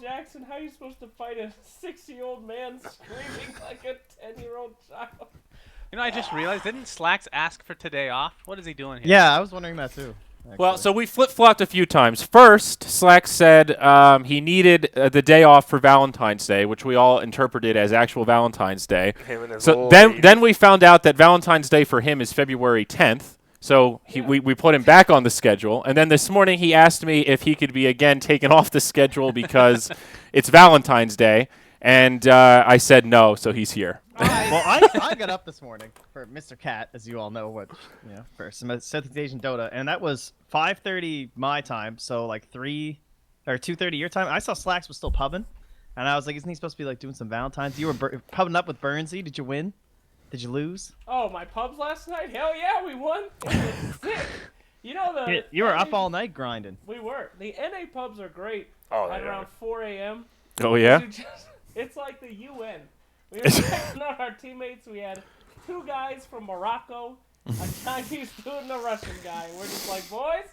Jackson, how are you supposed to fight a 6-year-old man screaming like a 10-year-old child? You know, I just realized, didn't Slacks ask for today off? What is he doing here? Yeah, I was wondering that too. Actually. Well, so we flip-flopped a few times. First, Slack said he needed the day off for Valentine's Day, which we all interpreted as actual Valentine's Day. So then we found out that Valentine's Day for him is February 10th. So we put him back on the schedule. And then this morning he asked me if he could be again taken off the schedule because it's Valentine's Day. And I said no, so he's here. Well, I got up this morning for Mr. Cat, as you all know, for Southeast Asian Dota, and that was 5:30 my time, so like 3 or 2:30 your time. I saw Slacks was still pubbing, and I was like, isn't he supposed to be like doing some Valentine's? You were pubbing up with Burnsy. Did you win? Did you lose? Oh, my pubs last night? Hell yeah, we won. It was sick. You know You were up all night grinding. We were. The NA pubs are great. Oh, at around 4 a.m. Oh yeah. It's like the UN. We were checking out our teammates. We had 2 guys from Morocco, a Chinese dude, and a Russian guy. We're just like, boys,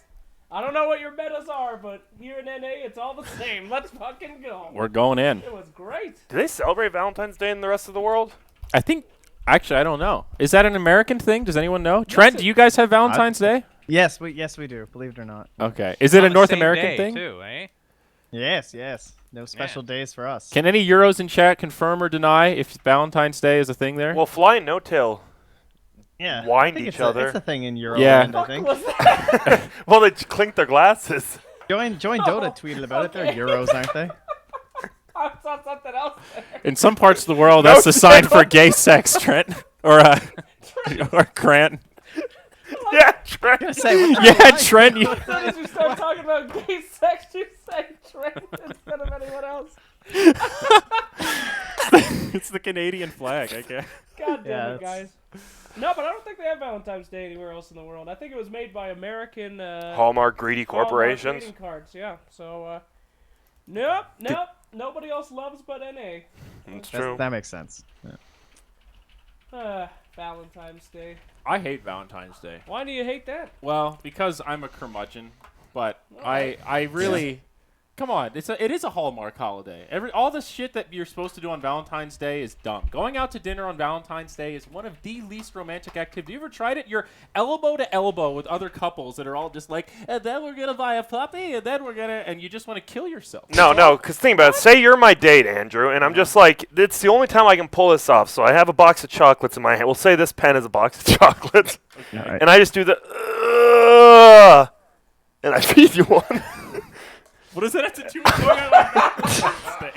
I don't know what your metas are, but here in NA, it's all the same. Let's fucking go. We're going in. It was great. Do they celebrate Valentine's Day in the rest of the world? I think, actually, I don't know. Is that an American thing? Does anyone know? Trent, do you guys have Valentine's Day? Yes, we do. Believe it or not. Okay. Is it a On the North same American day, thing? too, eh? Yes. No special days for us. Can any Euros in chat confirm or deny if Valentine's Day is a thing there? Well, Fly and No Tail wind it's each other. It's a thing in Europe. Yeah. I think. Well, they clink their glasses. Join Dota tweeted about it. They're Euros, aren't they? I saw something else there. In some parts of the world, that's the sign for gay sex, Trent. Or Grant. Yeah, Trent. Yeah, Trent. As soon as you start talking about gay sex, you say Trent instead of anyone else. It's the Canadian flag, I guess. God damn it, guys. No, but I don't think they have Valentine's Day anywhere else in the world. I think it was made by American Hallmark greedy corporations. greeting cards, yeah. So, nope. Nobody else loves but NA. That's true. That makes sense. Valentine's Day. I hate Valentine's Day. Why do you hate that? Well, because I'm a curmudgeon, but I really... Come on, it is a Hallmark holiday. All the shit that you're supposed to do on Valentine's Day is dumb. Going out to dinner on Valentine's Day is one of the least romantic activities. You ever tried it? You're elbow to elbow with other couples that are all just like, and then we're gonna buy a puppy, and then we're gonna, and you just want to kill yourself. No, because think about it. Say you're my date, Andrew, and I'm just like, it's the only time I can pull this off. So I have a box of chocolates in my hand. We'll say this pen is a box of chocolates, Okay. and I just do the, and I feed you one. What does that have to do with going out on Valentine's Day?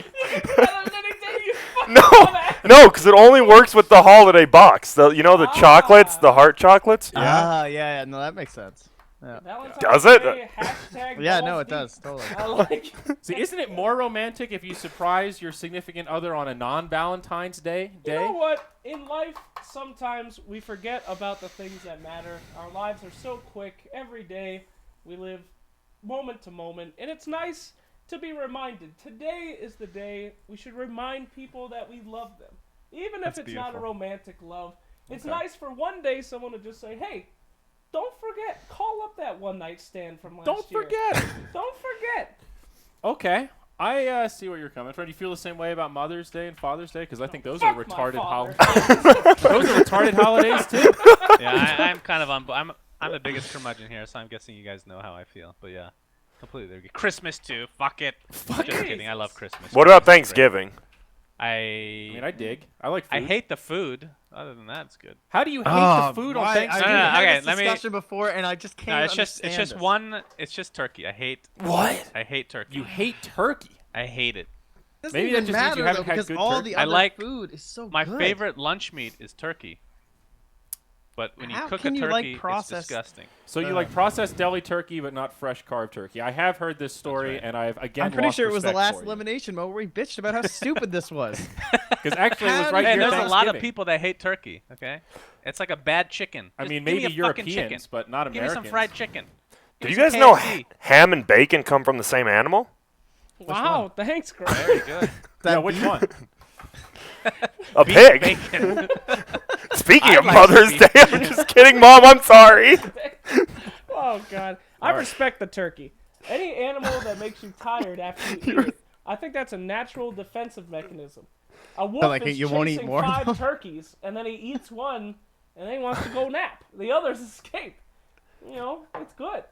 No, because it only works with the holiday box. The chocolates, the heart chocolates. Yeah. No, that makes sense. Yeah. Does it? Yeah, no, it does. Totally. I like it. See, isn't it more romantic if you surprise your significant other on a non-Valentine's Day? You know what? In life, sometimes we forget about the things that matter. Our lives are so quick. Every day, we live moment to moment, and it's nice to be reminded. Today is the day we should remind people that we love them, even if it's not a romantic love. It's nice for one day someone to just say, hey, don't forget, call up that one night stand from last year. Don't forget. Okay, I see where you're coming from. Do you feel the same way about Mother's Day and Father's Day? Because I think those are retarded holidays. Those are retarded holidays too. Yeah, I'm kind of on. I'm the biggest curmudgeon here, so I'm guessing you guys know how I feel. But yeah, completely. Christmas too. Fuck it. Just kidding. I love Christmas. What about Thanksgiving? I mean, I dig. I like food. I hate the food. Other than that, it's good. How do you hate the food on Thanksgiving? No, okay, this discussion before, and I just can't it's just this. one. It's just turkey. I hate. What? I hate turkey. You hate turkey? I hate it. Maybe that just means you haven't had good all turkey. the other like food is so My good. favorite lunch meat is turkey. But when you How cook a can you turkey, like processed- it's disgusting. So you like processed deli turkey, but not fresh carved turkey. I have heard this story, right. and I've again I'm pretty lost sure it was the respect last for you. elimination mode where we bitched about how stupid this was. Because actually, it was How right Hey, here. there's a lot of Thanksgiving. people that hate turkey. Okay, it's like a bad chicken. I Just mean, give maybe me a fucking Europeans, chicken. but not Give me Americans. some fried chicken. Do Give you me guys some know KFC. ham and bacon come from the same animal? Wow, thanks, Greg. Very good. Yeah, which one? A Beef pig. bacon. Speaking I'd of like Mother's beef Day, I'm just kidding, Mom. I'm sorry. Oh, God. I respect the turkey. Any animal that makes you tired after you eat it, I think that's a natural defensive mechanism. A wolf like is you won't eat chasing more of 5 them? turkeys, and then he eats one, and then he wants to go nap. The others escape. You know, it's good.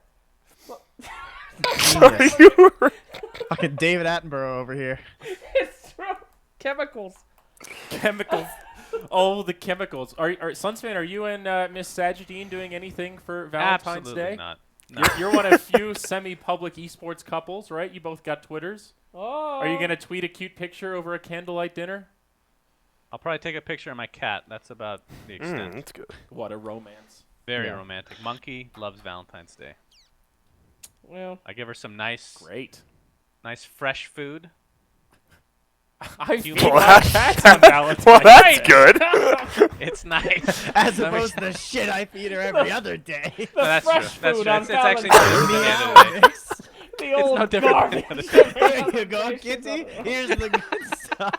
Fucking David Attenborough over here. It's true. Chemicals. Chemicals. Oh, the chemicals. Are Sunsman, are you and Miss Sajidine doing anything for Valentine's Absolutely Day? not. No. You're one of few semi-public esports couples, right? You both got Twitters. Oh. Are you gonna tweet a cute picture over a candlelight dinner? I'll probably take a picture of my cat. That's about the extent. That's good. What a romance. Very Yeah. romantic. Monkey loves Valentine's Day. Well, I give her some nice Great. fresh food. I You- feed Well, my cats on Valentine's Well, that's Day. good. It's nice. As Let me- opposed to the shit I feed her every other day. the No, that's fresh true. That's food true. on It's actually Valentine's no Day. different than the other day. The It's old no different garbage. than the other day. Here you go, Kitty. Here's the good stuff.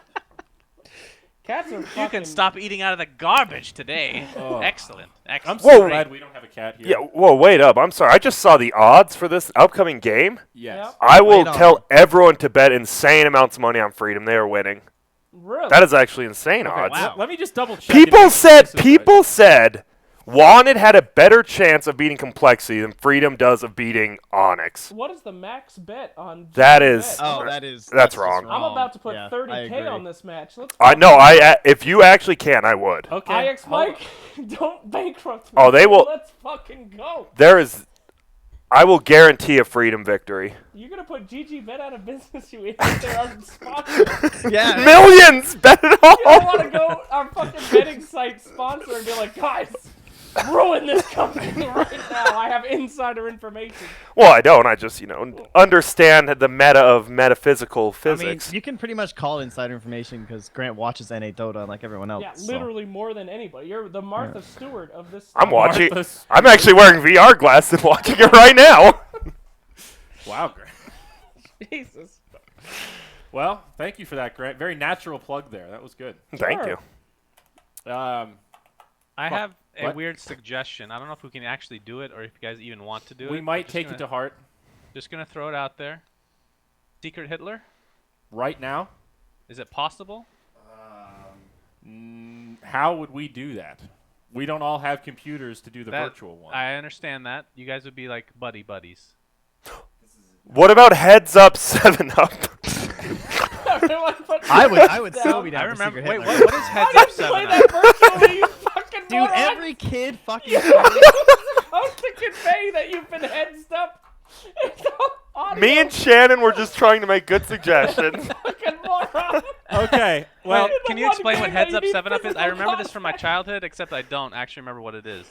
Cats are You fucking... can stop eating out of the garbage today. Oh. Excellent. I'm Excellent. so Whoa. glad we don't have a cat here. Yeah, whoa, wait up. I'm sorry. I just saw the odds for this upcoming game. Yes. Yep. I will Wait on. tell everyone to bet insane amounts of money on Freedom. They are winning. Really? That is actually insane Okay, odds. wow. Let me just double check. People said Wanted had a better chance of beating Complexity than Freedom does of beating Onyx. What is the max bet on? That GG is- bet? Oh, that's That's just wrong. I'm about to put Yeah, I 30K agree. on this match. Let's. I know. If you actually can, I would. Okay. IX hold Mike, don't bankrupt me. Oh, they will- Let's fucking go. There is. I will guarantee a Freedom victory. You're gonna put GG Bet out of business, you idiot. They're our sponsor. Yeah. Millions! Bet it You don't all! want to go our fucking betting site sponsor and be like, guys, ruin this company right now. I have insider information. Well, I don't. I just, understand the meta of metaphysical I mean, physics. you can pretty much call insider information because Grant watches NA Dota like everyone else. Yeah, so. literally more than anybody. You're the Martha Stewart of this. I'm watching. Martha's- I'm actually wearing VR glasses and watching it right now. Wow, Grant. Jesus. Well, thank you for that, Grant. Very natural plug there. That was good. Thank Sure. you. I have a what? weird suggestion. I don't know if we can actually do it or if you guys even want to do it. We might Just take gonna- it to heart Just gonna throw it out there. Secret Hitler? right now. Is it possible? How would we do that? We don't all have computers to do the That- virtual one. I understand that. You guys would be like buddies. What about Heads Up 7-Up? I would still be down I for remember. Secret Wait, Hitler. what is Heads Why Up did you 7 play Up? that virtually, you fucking Dude, moron? every kid fucking. I'm to convey that you've been heads up. It's all audio. Me and Shannon were just trying to make good suggestions. fucking moron. Okay. Well, Wait, Can the you one explain what game that Heads you Up need 7 Up is? I physical remember this from my contact. childhood, except I don't actually remember what it is.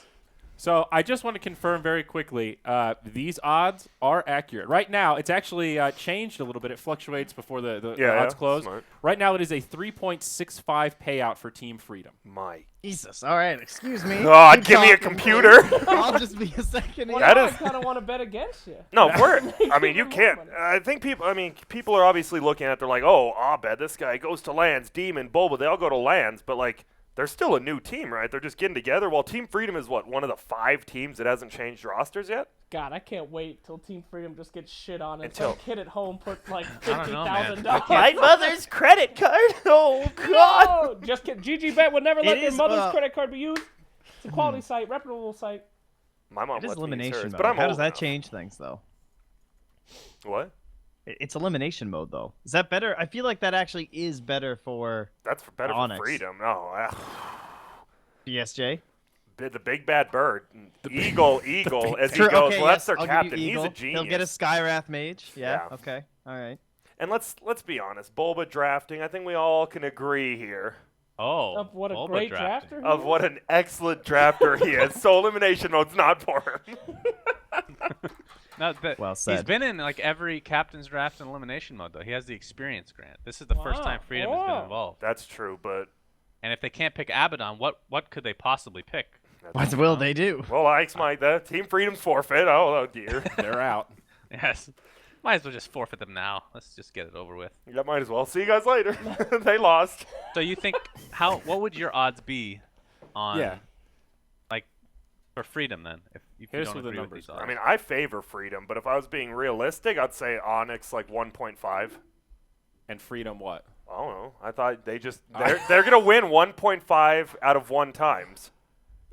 so I just want to confirm very quickly. These odds are accurate. Right now, it's actually changed a little bit. It fluctuates before the Yeah, odds close. smart. Right now, it is a 3.65 payout for Team Freedom. Mike. Jesus. All right. Excuse me. Oh, Keep give me a talking, computer. please. I'll just be a second. Well, here. That now is- I kind of want to bet against you. No, we're. Make I mean, you even more can't. money. I think people are obviously looking at. They're like, oh, Abed, this guy goes to lands. Demon, Bulba, they all go to lands, but like, they're still a new team, right? They're just getting together. While Team Freedom is what, one of the 5 teams that hasn't changed rosters yet. God, I can't wait till Team Freedom just gets shit on and Until- some kid at home put like don't know, man. $50,000. mother's credit card. Oh No, just kidding. GG Bet would never let It their is, mother's credit card be used. It's a Hmm. quality site, reputable site. My mom It is lets me use elimination hers, mode. but I'm How old does that enough. change things, though? What? It's elimination mode, though. Is that better? I feel like that actually is better for That's better Onyx. for Freedom. No, BSJ. the big bad bird, Eagle, as he True, goes. okay, Well, that's yes, their I'll give you captain. He's Eagle. a genius. He'll get a Skywrath mage. Yeah. Yeah. Okay. All right. And let's be honest, Bulba drafting. I think we all can agree here Oh, Of what a Bulba great drafting. drafter. he of is. what an excellent drafter he is. So elimination mode's not for him. No, but Well he's said. been in like every captain's draft and elimination mode though. He has the experience, Grant. This is the first Wow. time Freedom has been Oh. involved. That's true, but And if they can't pick Abaddon, what could they possibly pick? What will they do? well, Ike's Mike. The Team Freedom's forfeit. Oh dear. They're out. Yes. Might as well just forfeit them now. Let's just get it over with. Yeah, might as well. See you guys later. They lost. So you think what would your odds be on Yeah. like for Freedom then if you Here's don't what the agree with numbers these are. I mean, I favor Freedom, but if I was being realistic, I'd say Onyx like 1.5. And Freedom what? I don't know. I thought they're gonna win 1.5 out of 1 times.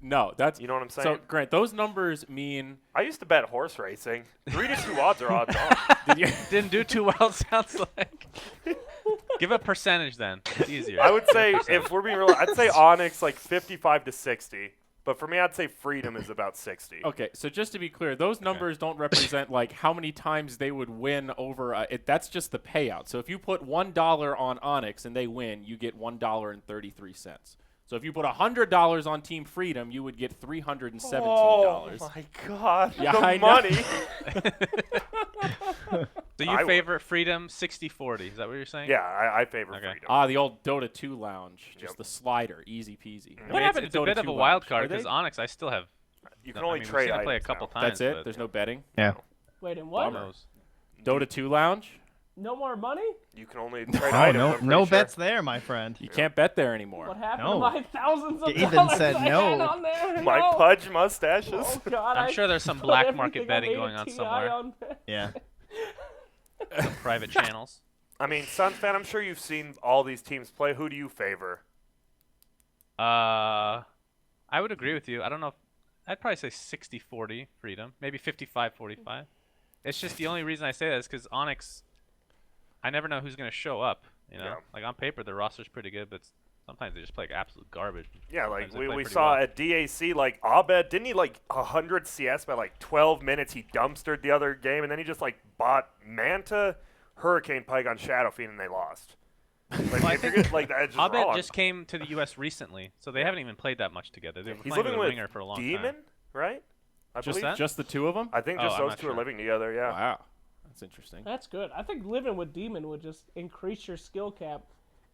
No, that's You know what I'm saying? so. Grant, those numbers mean. I used to bet horse racing. 3 to 2 odds are odds on. Did you? Didn't do too well, sounds like. Give a percentage then. It's easier. I would say, if we're being real, I'd say Onyx like 55 to 60. But for me, I'd say Freedom is about 60. Okay, so just to be clear, those numbers don't represent like how many times they would win over. That's just the payout. So if you put $1 on Onyx and they win, you get $1.33. So if you put $100 on Team Freedom, you would get $317. Oh my God! Yeah, the I know. money. So you favor Freedom 60-40. Is that what you're saying? Yeah, I favor Okay. Freedom. The old Dota 2 lounge, just Yep. the slider, easy peasy. I mean, it's a bit of a wild card because Onyx, I still have. You can only we've trade seen him play a items couple now. times. That's it. but There's no betting. Yeah. Wait, and who what? knows? Dota 2 lounge. No more money? You can only trade Oh, items. no, I'm pretty no sure. bets there, my friend. You can't bet there anymore. What happened No. to my thousands of Ethan dollars said I no. had on there? My No. pudge mustaches. Oh, God, I'm I sure there's some put black everything market I betting made going at on TI somewhere. on there. Yeah. Some private channels. I mean, Suns fan, I'm sure you've seen all these teams play. Who do you favor? I would agree with you. I don't know. I'd probably say 60-40 Freedom, maybe 55-45. It's just the only reason I say that is because Onyx, I never know who's going to show up. You know, Yeah. like on paper, their roster's pretty good, but sometimes they just play like absolute garbage. Yeah, like Sometimes they play we pretty saw well. at DAC, like Abed, didn't he like 100 CS by like 12 minutes? He dumpstered the other game, and then he just like bought Manta, Hurricane Pike on Shadow Fiend, and they lost. Like, Well, I if you're think good, like that's just Abed wrong. just came to the U.S. recently, so they haven't even played that much together. They were He's playing living with a with winger for a long Demon, time. right? I Just believe. just the two of them. I think Oh, just I'm those not two are sure. living together. Yeah. Wow, that's interesting. That's good. I think living with Demon would just increase your skill cap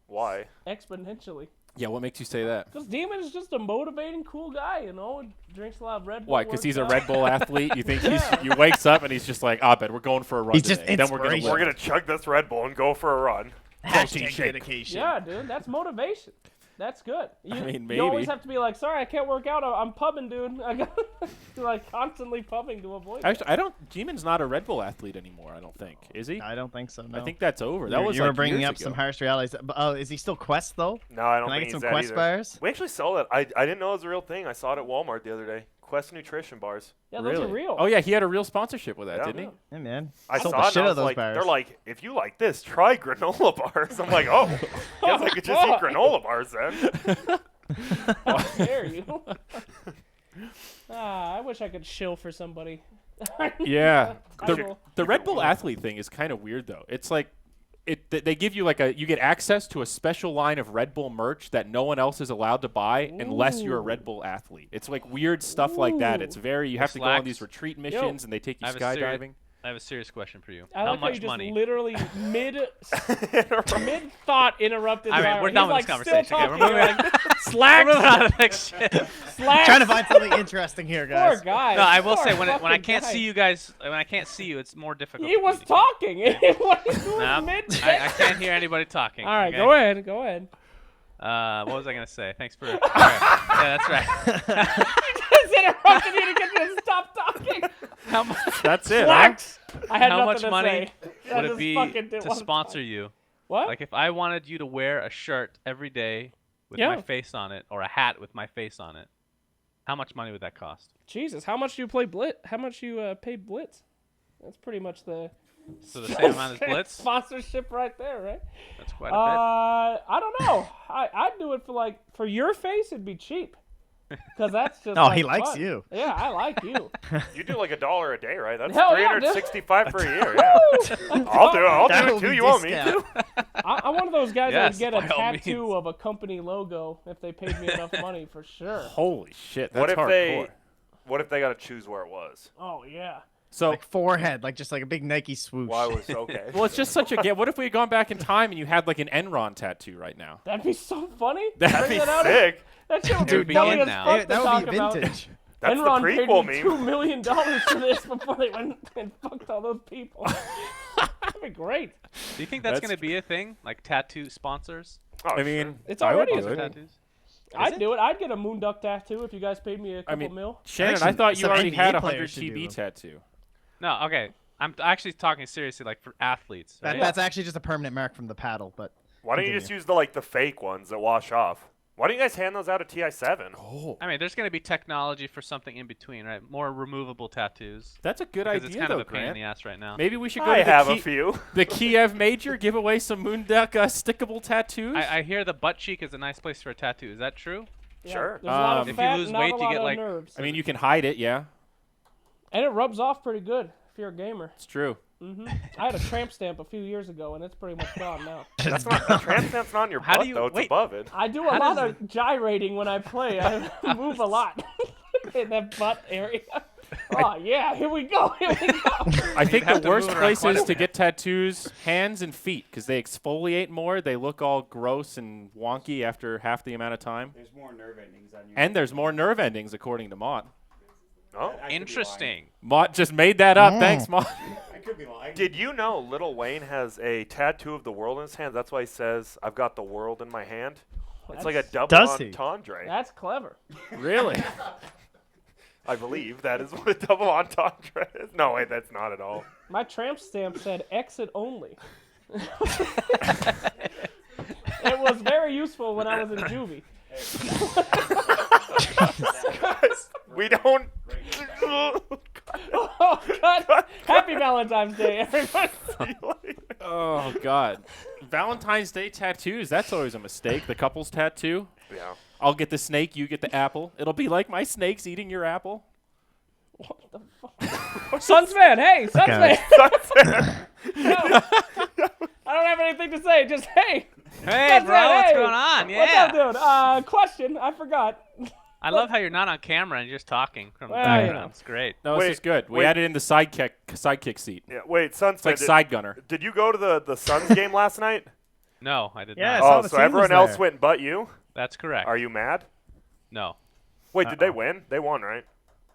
Why? exponentially. Yeah, what makes you say that? Because Demon is just a motivating, cool guy, you know, and drinks a lot of Red Bull. Why? Because he's a works Red out. Bull athlete. You think he wakes up and he's just like, Abed, we're going for a run He's just today. Then we're gonna inspiration. We're lift." gonna chug this Red Bull and go for a run. Hashtag shake. dedication. Yeah, dude, that's motivation. That's good. You, mean, you always maybe. have to be like, sorry, I can't work out. I'm pubbing, dude. I got like constantly pubbing to avoid. that. Actually, I don't. Demon's not a Red Bull athlete anymore. I don't think. Is he? I don't think so. No. I think that's over. That was you were like bringing years up ago. some harsh realities. But, is he still Quest though? No, I don't Can I think get he's some that Quest either. bars? We actually saw that. I didn't know it was a real thing. I saw it at Walmart the other day. Quest nutrition bars. Yeah, those Really? are real. Oh yeah, he had a real sponsorship with that, Yeah. didn't he? Yeah, man. I Sold saw the it. shit And I out was of those like, bars. they're like, if you like this, try granola bars. I'm like, oh, guess I could just eat granola bars then. How dare you? I wish I could shill for somebody. Yeah. Actual- The Red Bull athlete thing is kind of weird though. It's like they give you you get access to a special line of Red Bull merch that no one else is allowed to buy unless you're a Red Bull athlete. It's like weird stuff like that. It's very you have to go on Slacks. these retreat missions and they take you I have a serious- skydiving. I have a serious question for you. I How like how you much just money? literally mid thought interrupted. All right, we're done with He's this like, still conversation. Okay, talking, we're moving you're like, Slack, We're moving on to the next shit. slack. Trying to find something interesting here, Poor guys. guy. No, I will Poor say when I fucking can't guy. see you guys, when I can't see you, it's more difficult. He for me was to talking. It was Nah, mid. I can't hear anybody talking. All right, okay? go ahead. Go ahead. What was I gonna say? Thanks for. All right. Yeah, that's right. Just interrupted you to get you to stop talking. How much? That's it. Huh? Slacks. I had How nothing much to money say. I would it just be fucking didn't to wanna sponsor talk. you? What? Like if I wanted you to wear a shirt every day with Yeah. my face on it, or a hat with my face on it, how much money would that cost? Jesus, how much do you play Blitz? How much you pay Blitz? That's pretty much the So the same amount as Blitz? sponsorship right there, right? That's quite a I don't know. I'd do it for your face. It'd be cheap. Because that's just. Oh, like, he likes fun. you. Yeah, I like you. You do like $1 a day, right? That's Hell yeah, dude. $365 per year. Yeah. I'll do it. I'll That do will it too. be You want me discount. to? I'm one of those guys that Yes, would get a by all tattoo means. of a company logo if they paid me enough money for sure. Holy shit, that's What if hardcore. What if they got to choose where it was? Oh yeah. So Like forehead, like just like a big Nike swoosh. Why was okay? well, it's just such a what if we had gone back in time and you had like an Enron tattoo right now? That'd be so funny. That'd Bring Be that out. sick. That shit would Dude, be no funny one as now. fuck Yeah, to that talk would be about. vintage. That's Enron the paid prequel me meme. $2 million for this before they went and fucked all those people. That'd be great. Do you think that's That's gonna be a thing? Like tattoo sponsors? Oh, I mean, It's I would already do a it. thing. Tattoos? I'd do it. I'd get a moonduck tattoo if you guys paid me a couple mean, mil. Shannon, Actually, I thought you some already NBA had a 100 players should do TB them. tattoo. No, okay. I'm actually talking seriously, like for athletes. Right? That's actually just a permanent mark from the paddle, but Why don't you just use the fake ones that wash off? Why don't you guys hand those out at TI7? Oh, I mean, there's going to be technology for something in between, right? More removable tattoos. that's a good Because idea, it's kind though, of a pain in Grant. the ass right now. Maybe we should go I to have a few. the Kiev Major, give away some Moonduck stickable tattoos. I hear the butt cheek is a nice place for a tattoo. Is that true? Yeah, Sure. There's a lot of If you fat, lose not weight, a you lot get, of like- nerves. I mean, you can hide it, yeah. And it rubs off pretty good if you're a gamer. It's true. I had a tramp stamp a few years ago, and it's pretty much gone now. That's not the tramp stamp's not on your How do butt you- though. It's wait. above it. I do a How lot does of gyrating when I play. I move a lot in that butt area. Oh, yeah, here we go. Here we go. I think have the to worst move around quite places a to bit. get tattoos, hands and feet, because they exfoliate more. They look all gross and wonky after half the amount of time. There's more nerve endings on your. And there's more nerve endings, according to Mott. Oh. I could be lying. Interesting. Mott just made that up. Thanks, Mott. I could be lying. Did you know Lil Wayne has a tattoo of the world in his hand? That's why he says, "I've got the world in my hand." It's like a double Does he? entendre. That's clever. Really? I believe that is what a double entendre is. No, wait, that's not at all. My tramp stamp said exit only. It was very useful when I was in juvie. We don't. Oh, God. Happy Valentine's Day, everybody. Oh, God. Valentine's Day tattoos. That's always a mistake. The couple's tattoo. Yeah. I'll get the snake, you get the apple. It'll be like my snake's eating your apple. What the fuck? Sunsman, hey, Sunsman. No, I don't have anything to say. Just, hey. Hey, What's bro, that? what's Hey. going on? What's up, Yeah. dude? Question, I forgot. I love how you're not on camera and you're just talking from the Well, background. you know. It's great. No, Wait, this is good. We wait. added in the sidekick seat. Yeah. Wait, It's Sunset. like side gunner. Did you go to the Suns game last night? No, I did Yeah, I not. saw Oh, the so team everyone was else there. went but you? That's correct. Are you mad? No. Wait, did they win? They won, right?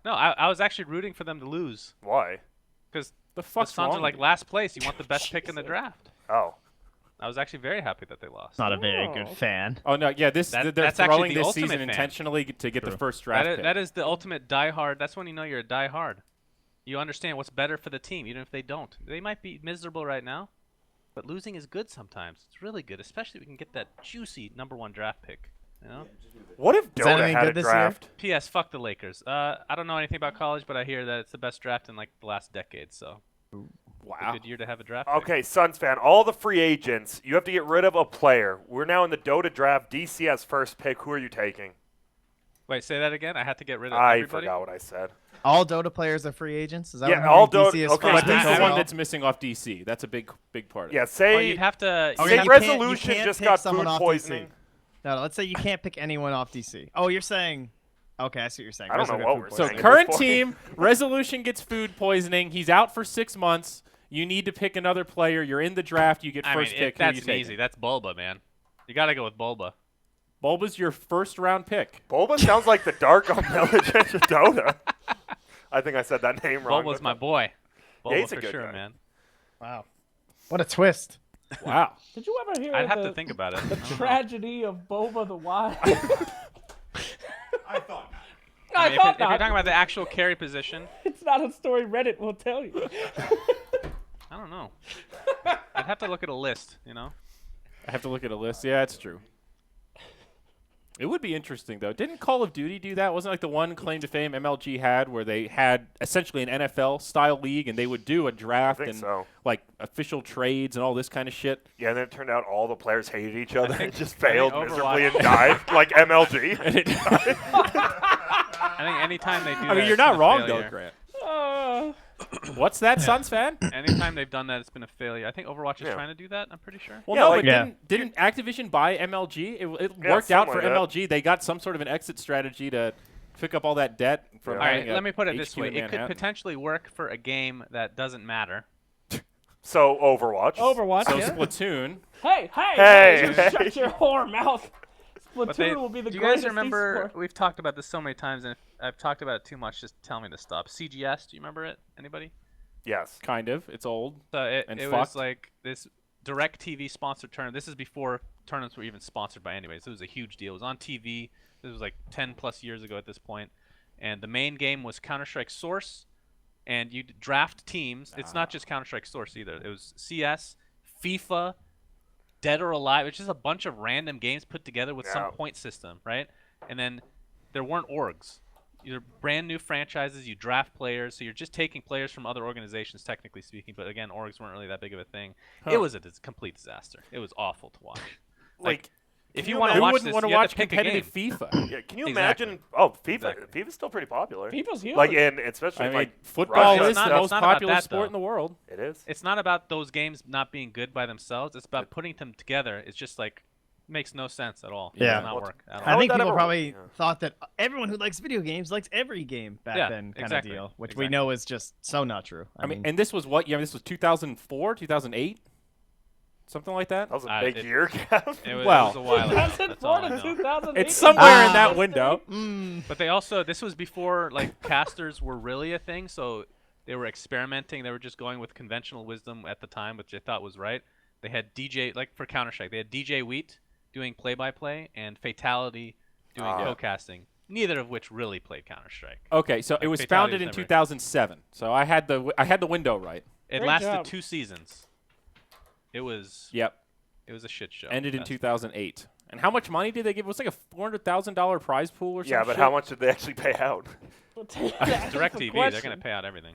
No, I was actually rooting for them to lose. Why? Because The the fuck's Suns wrong are like with you? last place. You want the best pick in the draft. Oh. I was actually very happy that they lost. Not a very good Oh. fan. Oh no, yeah, they're that's actually throwing the this ultimate season fan. intentionally to get the first draft pick. That is the ultimate diehard. That's when you know you're a diehard. You understand what's better for the team, even if they don't. They might be miserable right now, but losing is good sometimes. It's really good, especially if we can get that juicy #1 draft pick. You know? What if Is that Dota any had good a this year? draft? P.S. Fuck the Lakers. I don't know anything about college, but I hear that it's the best draft in like the last decade. So, Wow. a good year to have a draft. pick. Okay, Suns fan, all the free agents, you have to get rid of a player. We're now in the Dota draft. DC has first pick. Who are you taking? Wait, say that again. I had to get rid of I everybody. forgot what I said. All Dota players are free agents? Is that Yeah, what all DC Dota- is okay, first But he's pick the one overall? that's missing off DC. That's a big part of Yeah, it. say Well, you'd have to. Oh, say yeah, you Resolution can't just pick got someone food off poisoning. DC. No, let's say you can't pick anyone off DC. Oh, you're saying... Okay, I see what you're saying. I don't know Resolution what food we're So saying. poisoning. current point. team, Resolution gets food poisoning. He's out for 6 months. You need to pick another player. You're in the draft. You get I first mean, pick. Who that's you taking? easy. That's Bulba, man. You got to go with Bulba. Bulba's your first round pick. Bulba sounds like the dark on Military Dota. I think I said that name wrong. Bulba's but- my boy. Bulba he's a for good sure, guy. man. Wow. What a twist. Wow. Did you ever hear I'd have the to think about it. the I don't know. tragedy of Boba the Wild? I thought not. I mean, if, thought if you're not. talking about the actual carry position, It's not a story Reddit will tell you. I don't know. I'd have to look at a list, you know? I have to look at a list. Yeah, it's true. It would be interesting, though. Didn't Call of Duty do that? Wasn't like the one claim to fame MLG had where they had essentially an NFL-style league and they would do a draft think and so. like official trades and all this kind of shit? Yeah, and then it turned out all the players hated each other and just I think failed Overwatch- miserably and died, like MLG. And it, I think anytime they do that, I mean, you're it's not been a wrong, though, failure. Grant. Uh, What's that, Suns fan? Anytime they've done that, it's been a failure. I think Overwatch is Yeah. trying to do that, I'm pretty sure. Well, Yeah, no, like- but Yeah. didn't Activision buy MLG? It Yeah, worked out for something like that. MLG. They got some sort of an exit strategy to pick up all that debt from Yeah. All right, having a let me put it this HQ way. in It could Manhattan. potentially work for a game that doesn't matter. So Overwatch. Overwatch, So yeah. Splatoon. Hey, Hey, you hey. shut your whore mouth. But Splatoon will be the do you guys greatest remember, esport. we've talked about this so many times, and if I've talked about it too much, just tell me to stop. CGS, do you remember it? Anybody? Yes. Kind of. It's old. So And it fucked. was like this direct TV sponsored tournament. This is before tournaments were even sponsored by anyways. It was a huge deal. It was on TV. This was like 10 plus years ago at this point. And the main game was Counter-Strike Source and you draft teams. It's not just Counter-Strike Source either. It was CS, FIFA, Dead or Alive. It's just a bunch of random games put together with some point system, right? And then there weren't orgs. You're brand new franchises. You draft players, so you're just taking players from other organizations, technically speaking. But again, orgs weren't really that big of a thing. It was a complete disaster. It was awful to watch. Like if you want to Who watch wouldn't this, want to you have watch to pick a game. competitive FIFA? Yeah, can you Exactly. imagine? Oh, FIFA. Exactly. FIFA's still pretty popular. FIFA's huge. Like, and especially I mean, like football Russia is the stuff. most not about popular that, sport though. in the world. It is. It's not about those games not being good by themselves. It's about putting them together. It's just like makes no sense at all. It Yeah. does not work at I all. would think that people ever- probably yeah. thought that everyone who likes video games likes every game back Yeah, then, kind exactly. of deal, which Exactly. we know is just so not true. I mean, and this was what? Yeah, this was 2004, 2008, something like that. That was a I- big it- year gap. It was, Well, it was a while ago. That's 2004 all I to know. 2008. It's somewhere in Ah. that window. But they also, this was before like casters were really a thing, so they were experimenting. They were just going with conventional wisdom at the time, which I thought was right. They had DJ, like for Counter-Strike, they had DJ Wheat doing play-by-play and Fatality doing co-casting, neither of which really played Counter-Strike. Okay, so it was Fatality founded was in never- 2007. So I had the window right. It Great lasted job. 2 seasons. It was Yep. a shit show. Ended in That's- 2008. And how much money did they give? It was like a $400,000 prize pool or something. Yeah, but how much did they actually pay out? DirecTV, they're going to pay out everything.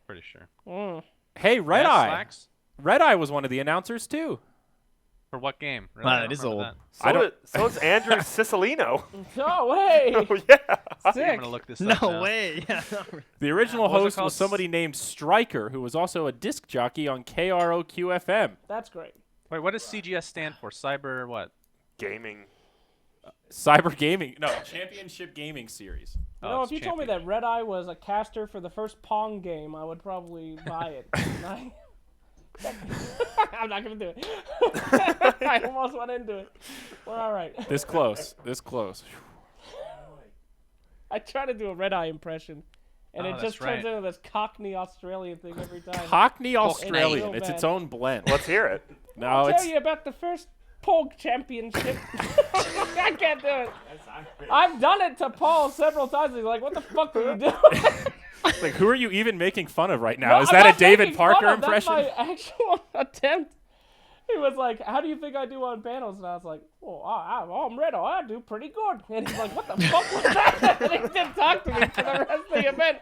Pretty sure. Hey, Red Yes, Eye. Slacks? Red Eye was one of the announcers too. For what game? Really? Wow, I that don't is remember old. that. I don't- So is Andrew Cicilline. Oh, hey. Oh yeah. I'm Sick. going to look this up no now. way. The original What was it host called? was somebody named Stryker, who was also a disc jockey on KROQ-FM. That's great. Wait, what does CGS stand for? Cyber what? Gaming. Cyber Gaming, no, Championship Gaming Series. You know, it's if you told me champion. that Red Eye was a caster for the first Pong game, I would probably buy it. I'm not gonna do it. I almost went into it. We're all right. This close, this close. I try to do a Red Eye impression, and Oh, it just that's turns right. into this Cockney Australian thing every time. Cockney Australian. real It's bad. its own blend. Let's hear it. No, I'll it's tell you about the first Pong championship. I can't do it. I've done it to Paul several times. He's like, "What the fuck are you doing?" like, who are you even making fun of right now? No, Is I'm that not a David making fun Parker of, that's impression? my actual attempt. He was like, "How do you think I do on panels?" And I was like, "Oh, I'm Red Eye. I do pretty good." And he's like, "What the fuck was that?" And he didn't talk to me for the rest of the event.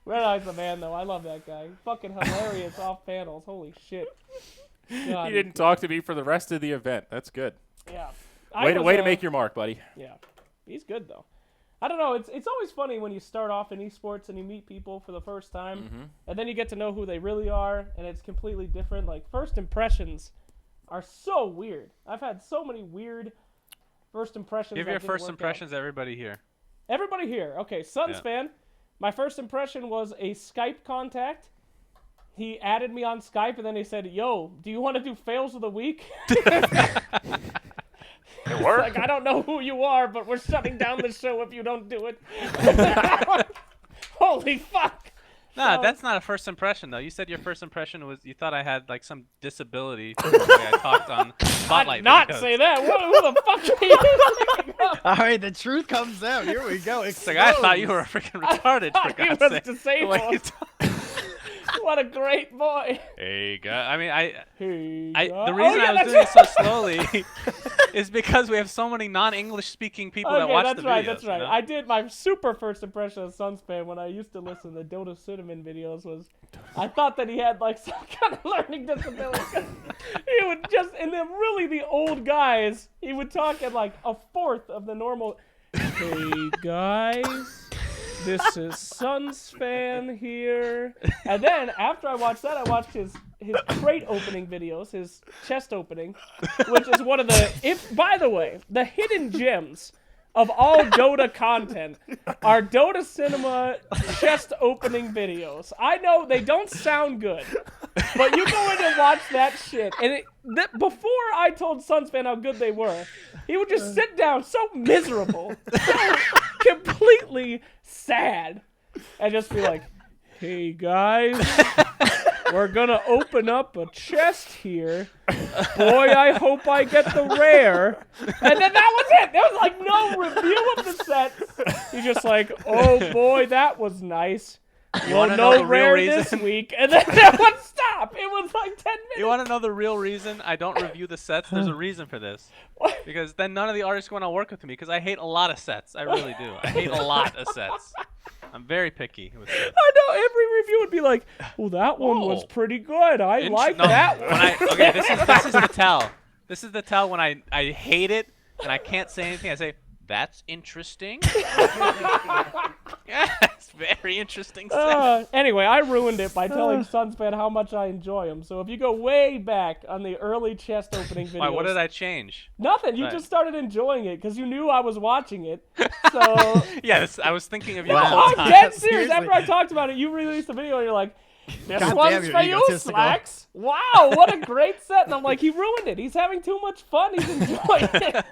Red Eye's the man, though. I love that guy. He's fucking hilarious off panels. Holy shit. God, He didn't talk to me for the rest of the event. That's good. Yeah. Way to make your mark, buddy. Yeah. He's good, though. I don't know. It's always funny when you start off in esports and you meet people for the first time, and then you get to know who they really are, and it's completely different. Like, first impressions are so weird. I've had so many weird first impressions. Give that your didn't first work out. impressions, everybody here. Everybody here. Okay, Suns Yeah. fan. My first impression was a Skype contact. He added me on Skype, and then he said, "Yo, do you want to do fails of the week?" It worked. Like, I don't know who you are, but we're shutting down the show if you don't do it. Holy fuck. Nah, So- that's not a first impression though. You said your first impression was you thought I had like some disability from the way I talked on Spotlight. I'd not videos. say that. Who the fuck are you thinking of? All right, the truth comes out. Here we go. It's like I thought you were freaking retarded for He God's was sake. disabled. Like, What a great boy. hey guy. I mean, I Hey, the God. reason Oh, yeah, I was that's doing it right. so slowly is because we have so many non-English speaking people that Okay, watch that's the right, videos. that's right. You know? I did my super first impression of Suns fan when I used to listen to Dota Cinnamon videos was I thought that he had like some kind of learning disability. He would just, and then really the old guys, he would talk at like a fourth of the normal. Hey guys, this is Suns fan here. And then after I watched that, I watched his crate opening videos, his chest opening, which is one of the, by the way, the hidden gems of all Dota content are Dota Cinema chest opening videos. I know they don't sound good, but you go in and watch that shit, and before I told Suns fan how good they were, he would just sit down so miserable, so completely sad, and just be like, hey guys, we're gonna open up a chest here. Boy, I hope I get the rare. And then that was it. There was like no review of the sets. He's just like, oh boy, that was nice. You Well, wanna know no the real rare reason? this week. And then that would stop. It was like 10 minutes. You want to know the real reason I don't review the sets? There's a reason for this. What? Because then none of the artists want to work with me because I hate a lot of sets. I really do. I hate a lot of sets. I'm very picky with sets. I know every review would be like, well, that one was Whoa. pretty good. I like No, that when one. okay, this is the tell. This is the tell when I hate it and I can't say anything. I say, that's interesting. Yes, very interesting set. Anyway, I ruined it by telling Sunspan how much I enjoy them. So if you go way back on the early chest opening videos, Why, what did I change? nothing. You Right. just started enjoying it because you knew I was watching it. So Yes, I was thinking of you the Wow. whole I'm time. dead serious. Seriously. After I talked about it, you released a video and you're like, this God one's damn, you're for you, egotistical. Slacks. Wow, what a great set. And I'm like, he ruined it. He's having too much fun. He's enjoying it.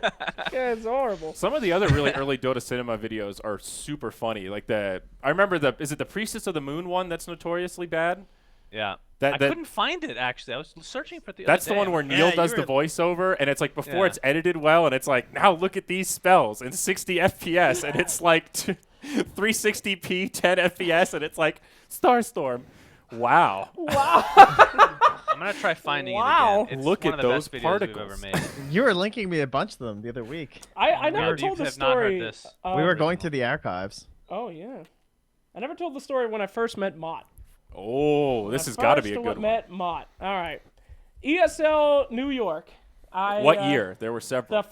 Yeah, it's horrible. Some of the other really early Dota Cinema videos are super funny. Like I remember is it the Priestess of the Moon one that's notoriously bad? Yeah. That- I that- couldn't find it, actually. I was searching for it the That's other the day. one where Yeah, Neil you does the were- voiceover, and it's like before Yeah. it's edited well, and it's like, now look at these spells in 60 FPS, and it's like 360p, 10 FPS, and it's like Starstorm. Wow. Wow. I'm going to try finding Wow. it again. It's Look one at of the those best videos particles. we've ever made. You were linking me a bunch of them the other week. I never You told the have not heard story. this. We were going through the archives. Oh, yeah. I never told the story when I first met Mott. Oh, this has got to be a good one. Met Mott. All right. ESL New York. What year? There were several.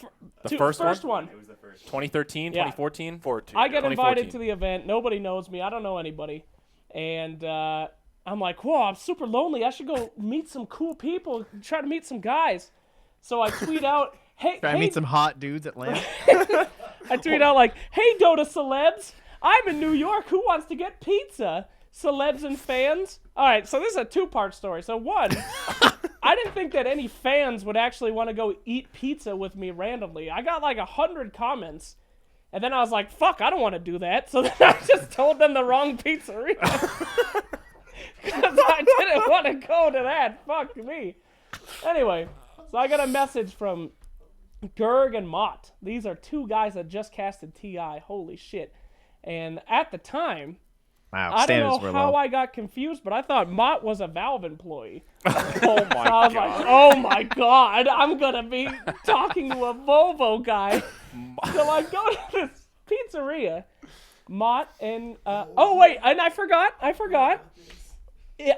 The first one? It was the first. 2013, Yeah. 2014? 14. I get invited 2014. to the event. Nobody knows me. I don't know anybody. And I'm like, whoa, I'm super lonely. I should go meet some cool people, try to meet some guys. So I tweet out, hey, Try to meet some hot dudes at LAN. I tweet out like, hey, Dota celebs, I'm in New York. Who wants to get pizza? Celebs and fans. All right, so this is a two-part story. So one, I didn't think that any fans would actually want to go eat pizza with me randomly. I got like 100 comments. And then I was like, fuck, I don't want to do that. So then I just told them the wrong pizzeria. Because I didn't want to go to that. Fuck me. Anyway, so I got a message from Gerg and Mott. These are two guys that just casted TI. Holy shit. And at the time, Wow, I don't standards know were how low. I got confused, but I thought Mott was a Valve employee. Oh So my I was god. like, oh my god, I'm going to be talking to a Volvo guy. So I go to this pizzeria. Mott and, oh wait, and I forgot.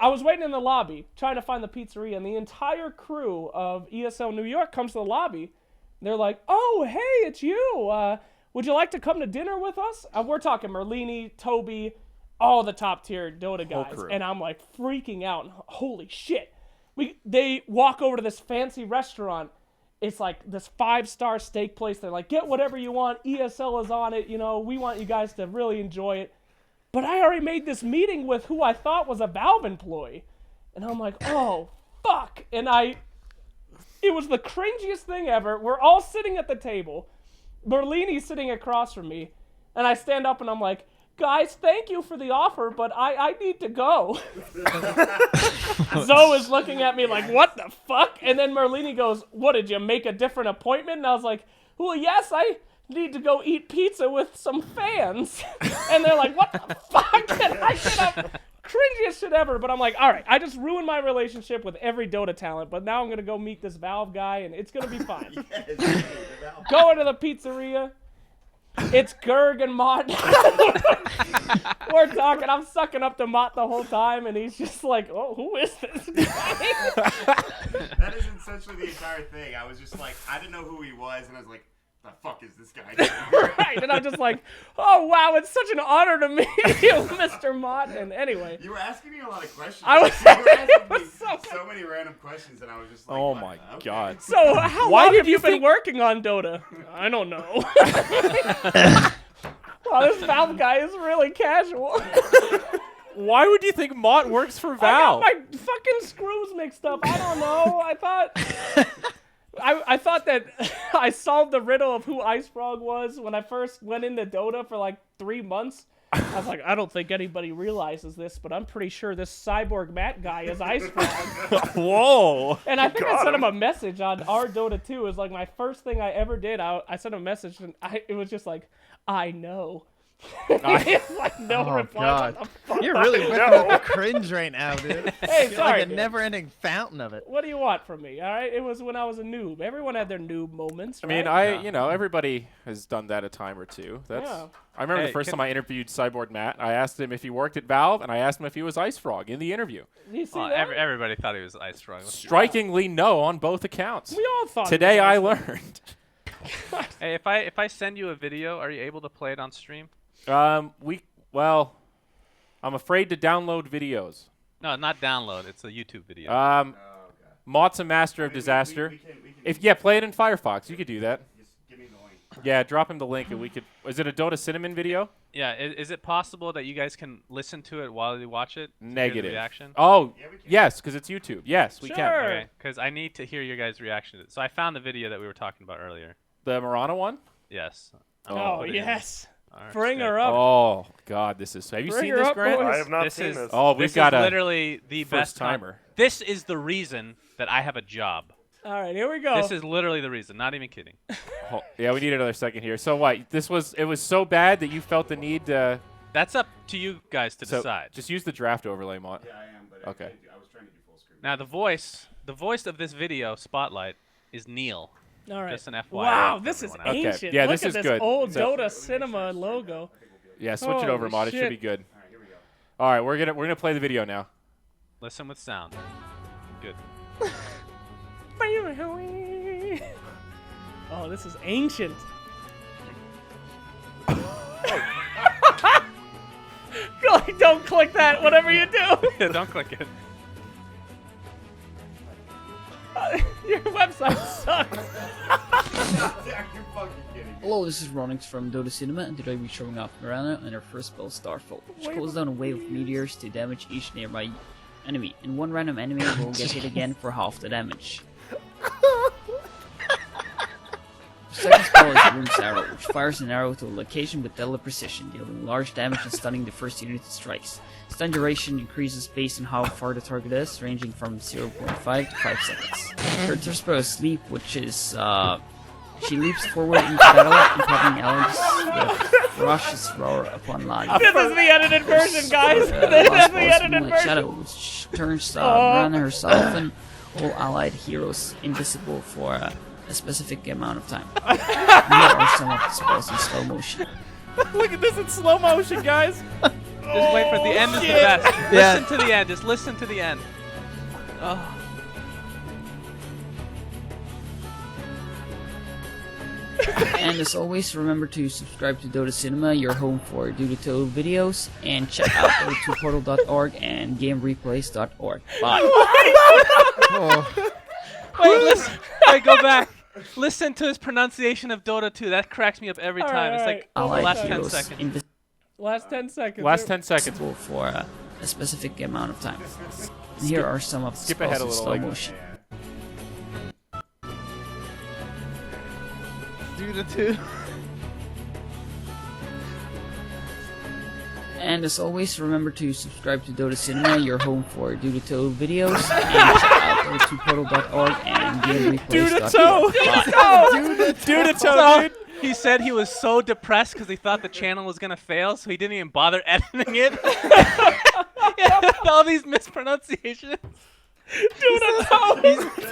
I was waiting in the lobby trying to find the pizzeria, and the entire crew of ESL New York comes to the lobby. They're like, oh, hey, it's you. Would you like to come to dinner with us? We're talking Merlini, Toby, all the top tier Dota guys. crew. And I'm like freaking out. Holy shit. They walk over to this fancy restaurant. It's like this 5-star steak place. They're like, get whatever you want. ESL is on it. You know, we want you guys to really enjoy it. But I already made this meeting with who I thought was a Valve employee. And I'm like, oh, fuck. And it was the cringiest thing ever. We're all sitting at the table. Merlini's sitting across from me. And I stand up and I'm like, guys, thank you for the offer, but I need to go. Zoe is looking at me like, what the fuck? And then Merlini goes, what, did you make a different appointment? And I was like, well, yes, I need to go eat pizza with some fans. And they're like, what the fuck? And I get up, cringiest shit ever. But I'm like, all right, I just ruined my relationship with every Dota talent, but now I'm going to go meet this Valve guy, and it's going to be fine. Going to the pizzeria. It's Gerg and Mott. We're talking. I'm sucking up to Mott the whole time, and he's just like, oh, who is this guy? That is essentially the entire thing. I was just like, I didn't know who he was, and I was like, the fuck is this guy doing? Right, and I'm just like, oh, wow, it's such an honor to meet you, Mr. Mott. And anyway, You were asking me a lot of questions. I was- You were asking it me was so many random questions, and I was just like, Oh what? my Okay. god. so how Why long did have you you been think- working on Dota? I don't know. Wow, this Valve guy is really casual. Why would you think Mott works for I got Valve? my fucking screws mixed up. I don't know. I thought that I solved the riddle of who Ice Frog was when I first went into Dota for like 3 months. I was like, I don't think anybody realizes this, but I'm pretty sure this Cyborg Matt guy is Ice Frog. Whoa. And I think I Got sent him. him a message on our Dota 2. It was like my first thing I ever did. I sent him a message, and it was just like, I know. It's like no Oh, reply. God. What the fuck? You're really whipping No. up the cringe right now, dude. Hey, You're sorry, like a dude. never-ending fountain of it. What do you want from me? All right, it was when I was a noob. Everyone had their noob moments. I mean, right? you know, everybody has done that a time or two. That's. Yeah. I remember Hey, the first can- time I interviewed Cyborg Matt. I asked him if he worked at Valve, and I asked him if he was Ice Frog in the interview. You see Well, that? everybody thought he was Ice Frog. Strikingly, no on both accounts. We all thought. it Today was I Ice Frog. learned. Hey, if I send you a video, are you able to play it on stream? Well, I'm afraid to download videos. No, not download. It's a YouTube video. Mott's a master of disaster. We can If play it in Firefox, you could do that. just give me the link. Yeah, drop him the link, and we could. Is it a Dota Cinnamon video? yeah, is it possible that you guys can listen to it while you watch it? to hear the Negative. reaction. Oh, Yeah, we can. yes, because it's YouTube. Yes, we can. Sure. Okay, because I need to hear your guys' reaction to it. So I found the video that we were talking about earlier. The Murano one. Yes. Oh, put it in. yes. All right, Bring Skype. her up. Oh God, this is. Have you Bring seen her this, up, Grant? boys. I have not This seen is this. Oh, we've this got is a literally the best first time. timer. This is the reason that I have a job. All right, here we go. This is literally the reason. Not even kidding. Yeah, we need another second here. So what? It was so bad that you felt the need to. That's up to you guys to So decide. just use the draft overlay, Mott. Yeah, I am, but Okay. I was trying to do full screen. Now the voice of this video spotlight is Neil. All right. Just an FYI. Wow, for this is everyone out Okay, ancient. yeah, Look this at is this good. old So- Dota Cinema logo. Yeah, switch it over, Holy Mott. It should shit. be good. All right, here we go. All right, we're gonna play the video now. Listen with sound. Good. Oh, this is ancient. Don't click that, whatever you do. Don't click it. Your website sucks. Zach, you're fucking kidding me. Hello, this is Ronix from Dota Cinema, and today we're showing off Mirana and her first spell, Starfall, which calls down a wave of meteors to damage each nearby enemy, and one random enemy will get hit again for half the damage. The second spell is Rune's Arrow, which fires an arrow to a location with deadly precision, dealing large damage and stunning the first unit it strikes. Stun duration increases based on how far the target is, ranging from 0.5 to 5 seconds. Her third spell is Sleep, which is, she leaps forward into battle, impacting allies with ferocious roar upon landing. This is the edited version, guys. This is Last the spell is edited Moonlight version. Shadow, which turns Mirana herself and all allied heroes invisible for a specific amount of time. Here are some of the spells in slow motion. Look at this in slow motion, guys. Just wait for the end is the best. Yeah. Listen to the end. Just listen to the end. Oh. And as always, remember to subscribe to Dota Cinema, your home for Dota 2 videos, and check out dota2portal.org and gamereplays.org. Bye. Wait, listen. Wait, go back. Listen to his pronunciation of Dota 2. That cracks me up every All time. right, It's all like right. the Allied last 10 heroes seconds. Last 10 seconds. Last 10 seconds. invisible for a specific amount of time. And here are some of the skip spells ahead a in little, slow like- motion. Do the two. And as always, remember to subscribe to Dota Cinema, your home for Dota 2 videos, and check out dota2portal.org and gamereplays.org. Bye. So, dude. He said he was so depressed because he thought the channel was gonna fail, so he didn't even bother editing it. All these mispronunciations.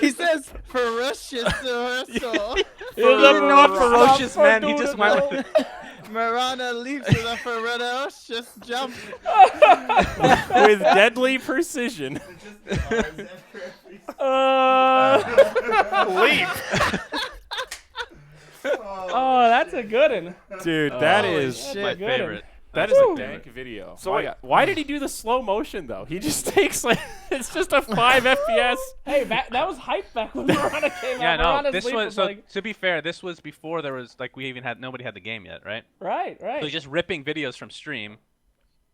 He says ferocious rehearsal. He didn't know what ferocious meant. He just went with it. Marana leaps with a ferocious jump. With deadly precision. Leap. Oh, that's a good one. Dude, that is That's my a good favorite. that is a Woo. dank video. So Why did he do the slow motion though? He just takes like it's just a 5 FPS. Hey, that was hype back when Mirana came Yeah, out. no. Mirana's This Leap was so. like, To be fair, this was before there was like nobody had the game yet, right? right. So he's just ripping videos from stream,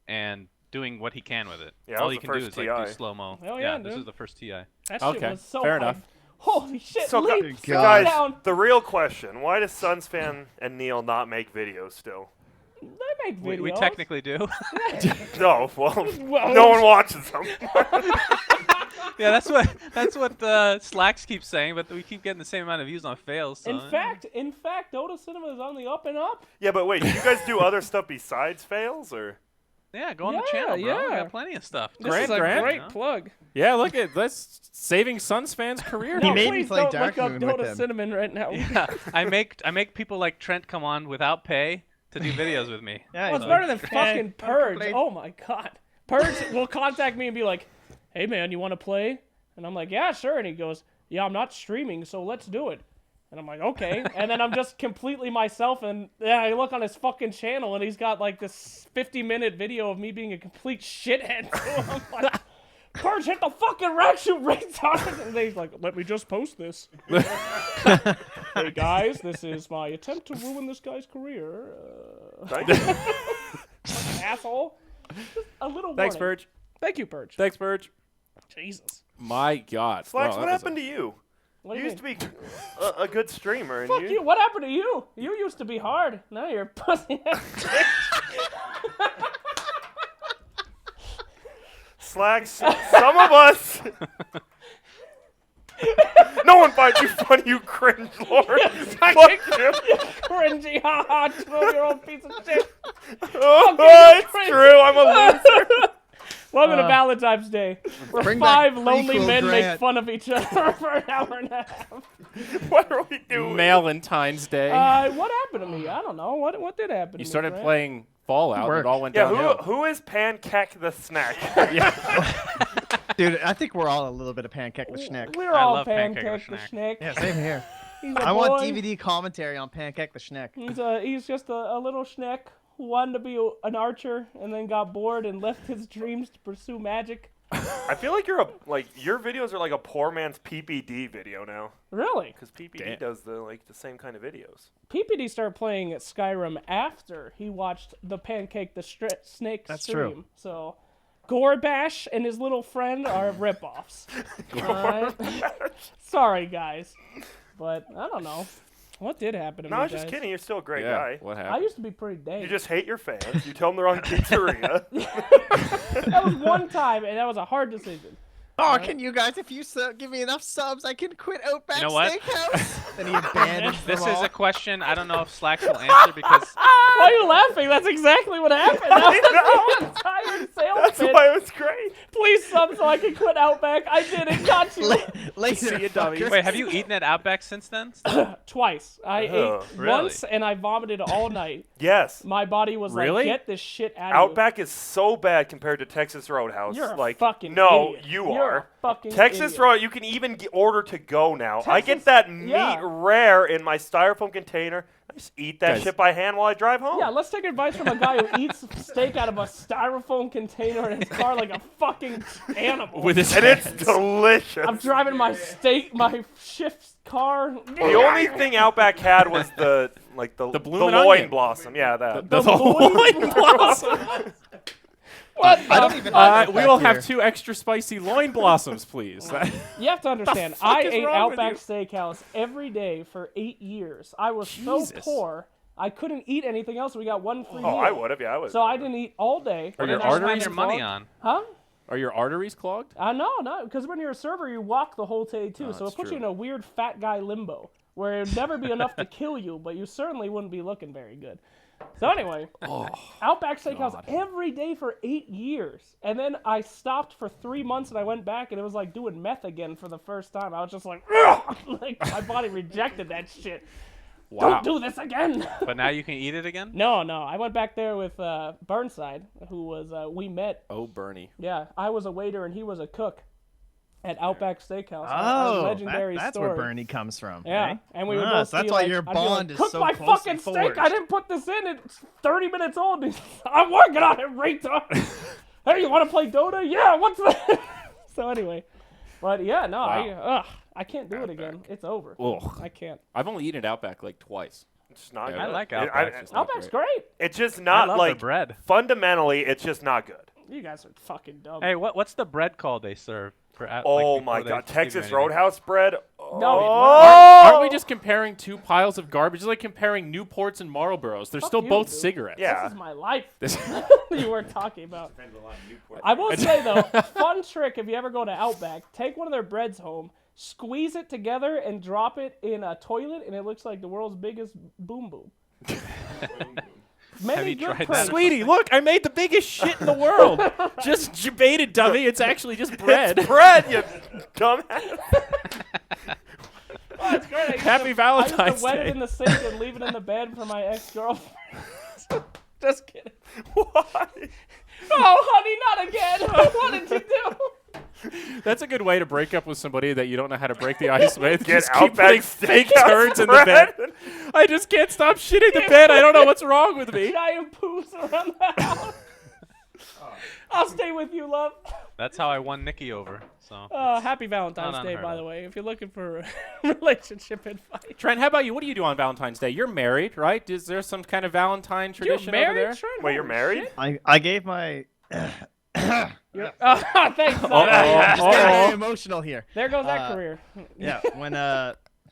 and doing what he can with it. Yeah, All that he was can the do is first like do TI. slow mo. Hell yeah, this dude. is the first TI. That shit Okay, was so fair hype. enough. Holy shit, So, Leap. so slow guys, down. the real question: why does Suns fan and Neil not make videos still? They make videos. We technically do. No, well, Well- no one watches them. Yeah, that's what Slacks keeps saying, but we keep getting the same amount of views on fails. So, In fact, Dota Cinema is on the up and up. Yeah, but wait, do you guys do other stuff besides fails, or? yeah, go on the Yeah, channel, bro. We yeah. got plenty of stuff. This Grant, is a Grant? great Yeah. plug. Yeah, look at that's saving Suns fans' career. He No, made me please play don't look up Darkmoon with Dota him. Cinnamon right now. Yeah, I make people like Trent come on without pay to do videos with me. Yeah, Well, it's he's better like, than fucking Purge. played. Oh my god. Purge will contact me and be like, "Hey man, you want to play?" And I'm like, "Yeah, sure." And he goes, "Yeah, I'm not streaming, so let's do it." And I'm like, "Okay." And then I'm just completely myself, and then I look on his fucking channel, and he's got like this 50-minute video of me being a complete shithead. So I'm like, "Purge, hit the fucking red shoot retard!" And then he's like, "Let me just post this." Hey guys, this is my attempt to ruin this guy's career. Thank you. Asshole. Just a little Thanks, warning. Purge. Thank you, Purge. Thanks, Purge. Jesus. My God. Slacks, Wow, what that was happened to you? What do You you used mean? to be a good streamer, and Fuck you. What happened to you? You used to be hard. Now you're a pussy. Slacks, some of us. No one finds you funny, you cringe lord. Fuck you. Cringy, haha, 12-year-old piece of shit. Oh, you it's cringe. true. I'm a loser. Welcome to Valentine's Day, where Bring back 5 lonely prequel men make Grant. fun of each other for an hour and a half. What are we doing? Valentine's Day. What happened to me? I don't know. What did happen to you me? started Grant? playing Fallout, and Work. it all went Yeah, downhill. who is Pancake the Snack? Dude, I think we're all a little bit of Pancake the Schneck. We're I all love Pancake Pancake the the Schneck. Yeah, same here. He's a I want boy. DVD commentary on Pancake the Schneck. He's just a little schneck who wanted to be an archer and then got bored and left his dreams to pursue magic. I feel like your videos are like a poor man's PPD video now, Really? because PPD Damn. does the same kind of videos. PPD started playing Skyrim after he watched the Pancake the Snake That's stream. true. So, Gorbash and his little friend are ripoffs. Alright? Sorry, guys. But, I don't know. What did happen to No, me, I was just guys? kidding. You're still a great Yeah, guy. what I happened? used to be pretty dang. You just hate your fans. You tell them they're on pizzeria. That was one time, and that was a hard decision. Oh, can you guys, if you give me enough subs, I can quit Outback You know what? Steakhouse? Then he abandons This them is all. a question I don't know if Slacks will answer because Why are you laughing? That's exactly what happened. That was the entire sales That's pitch. why it was great. Please sub so I can quit Outback. I did it. Got you. Later, See you, dummies. fuckers. wait, have you eaten at Outback since then? Twice. I ate Really? once and I vomited all night. Yes. My body was Really? like, get this shit out of Outback is so bad compared to Texas Roadhouse. You're a like, fucking no, idiot. you You're are. a fucking Texas idiot. Road, you can even order to go now. I get Texas- that meat yeah. rare in my styrofoam container. I just eat that Guys. shit by hand while I drive home. Yeah, let's take advice from a guy who eats steak out of a styrofoam container in his car like a fucking animal. With his and it's hands. delicious. I'm driving my shift car. The only thing Outback had was the bloomin' loin onion. blossom. Yeah, that. The loin blossom. What I don't the even fuck? have We will Outback have here. 2 extra spicy loin blossoms, please. You have to understand, fuck I is ate wrong with Outback you? Steakhouse every day for 8 years. I was so Jesus. poor, I couldn't eat anything else. We got one free Oh, meal. I would have. Yeah, I would. So I didn't eat all day. Are and your then I Just was spend your money clogged. on. Huh? Are your arteries clogged? No, because when you're a server, you walk the whole day too. so it that's puts you true. in a weird fat guy limbo where it'd never be enough to kill you, but you certainly wouldn't be looking very good. So anyway, Outback Steakhouse every day for 8 years. And then I stopped for 3 months and I went back and it was like doing meth again for the first time. I was just like, ugh! Like my body rejected that shit. Wow. Don't do this again. But now you can eat it again? No. I went back there with Burnside, who was, we met. Oh, Bernie. Yeah, I was a waiter and he was a cook at Outback Steakhouse. our Oh, legendary that's story. where Bernie comes from. Yeah, eh? and we would Ah, both so that's be why like, your I'd be bond like, is cook so my closely fucking steak. forged. I didn't put this in. It's 30 minutes old. I'm working on it, retard. Hey, you want to play Dota? Yeah. What's that? So anyway, but yeah, no, I can't do it again. It's over. Ugh. I can't. I've only eaten at Outback like twice. It's just not Yeah, good. I like It- Outback. It's not Outback's great. great. It's just I not love like the bread. fundamentally. It's just not good. You guys are fucking dumb. Hey, what's the bread called they serve? For Oh my god, Texas Roadhouse bread. No, Aren't we just comparing two piles of garbage? It's like comparing Newports and Marlboros. They're Fuck still you, both dude. cigarettes. Yeah. This is my life. This- You were talking about. Depends a lot on Newport. I will say though, fun trick if you ever go to Outback, take one of their breads home, squeeze it together, and drop it in a toilet, and it looks like the world's biggest boom boom. Many Have you good tried that? pranks. Sweetie, look, I made the biggest shit in the world. Just debated, dummy. It's actually just bread. It's bread, you dumbass. Oh, it's great. Happy I Valentine's used to wet Day. it in the sink and leave it in the bed for my ex-girlfriend. Just kidding. Why? Oh, honey, not again. What did you do? That's a good way to break up with somebody that you don't know how to break the ice with. Get Just keep Outback putting fake Steakhouse turds in the bed. bread. I just can't stop shitting the bed. I don't know what's wrong with me. Giant poos around the house. I'll stay with you, love. That's how I won Nikki over. So Happy Valentine's Not Day, unheard by of. the way, if you're looking for a relationship advice. Trent, how about you? What do you do on Valentine's Day? You're married, right? Is there some kind of Valentine You're tradition married, over there? Trent? Wait, you're Holy married? shit. I gave my. You're, thanks. Just Uh-oh. getting very emotional here. There goes that Uh, career. Yeah, when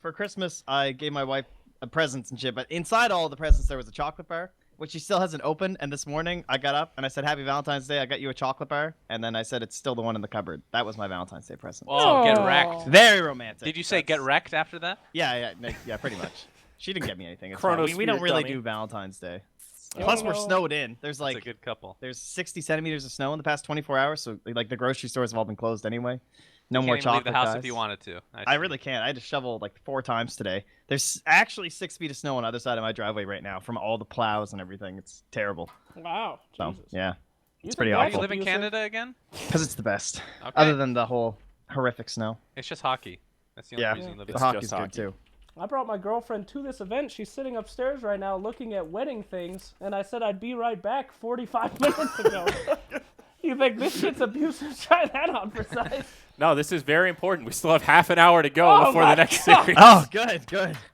for Christmas I gave my wife presents and shit, but inside all the presents there was a chocolate bar, which she still hasn't opened. And this morning I got up and I said, "Happy Valentine's Day! I got you a chocolate bar." And then I said, "It's still the one in the cupboard." That was my Valentine's Day present. oh, get Oh. wrecked. Very romantic. Did you say get That's- wrecked after that? Yeah, pretty much. She didn't get me anything. It's fine. We Chronosphere don't really dummy. do Valentine's Day. You Plus, don't we're know- snowed in. There's That's a like good couple. there's 60 centimeters of snow in the past 24 hours, so like the grocery stores have all been closed anyway. No You more can't even leave chocolate. the house guys. if you wanted to. I see. really can't. I had to shovel like 4 times today. There's actually 6 feet of snow on the other side of my driveway right now from all the plows and everything. It's terrible. Wow. So Jesus. yeah, You it's think pretty that's Do you awful. live in abusive? Canada again? because it's the best. Okay. Other than the whole horrific snow. It's just hockey. That's the only Yeah, reason you live the there. hockey's just good hockey. too. I brought my girlfriend to this event. She's sitting upstairs right now looking at wedding things, and I said I'd be right back 45 minutes ago. You think this shit's abusive? Try that on for size. No, this is very important. We still have half an hour to go Oh before my the next God. series. Oh, good.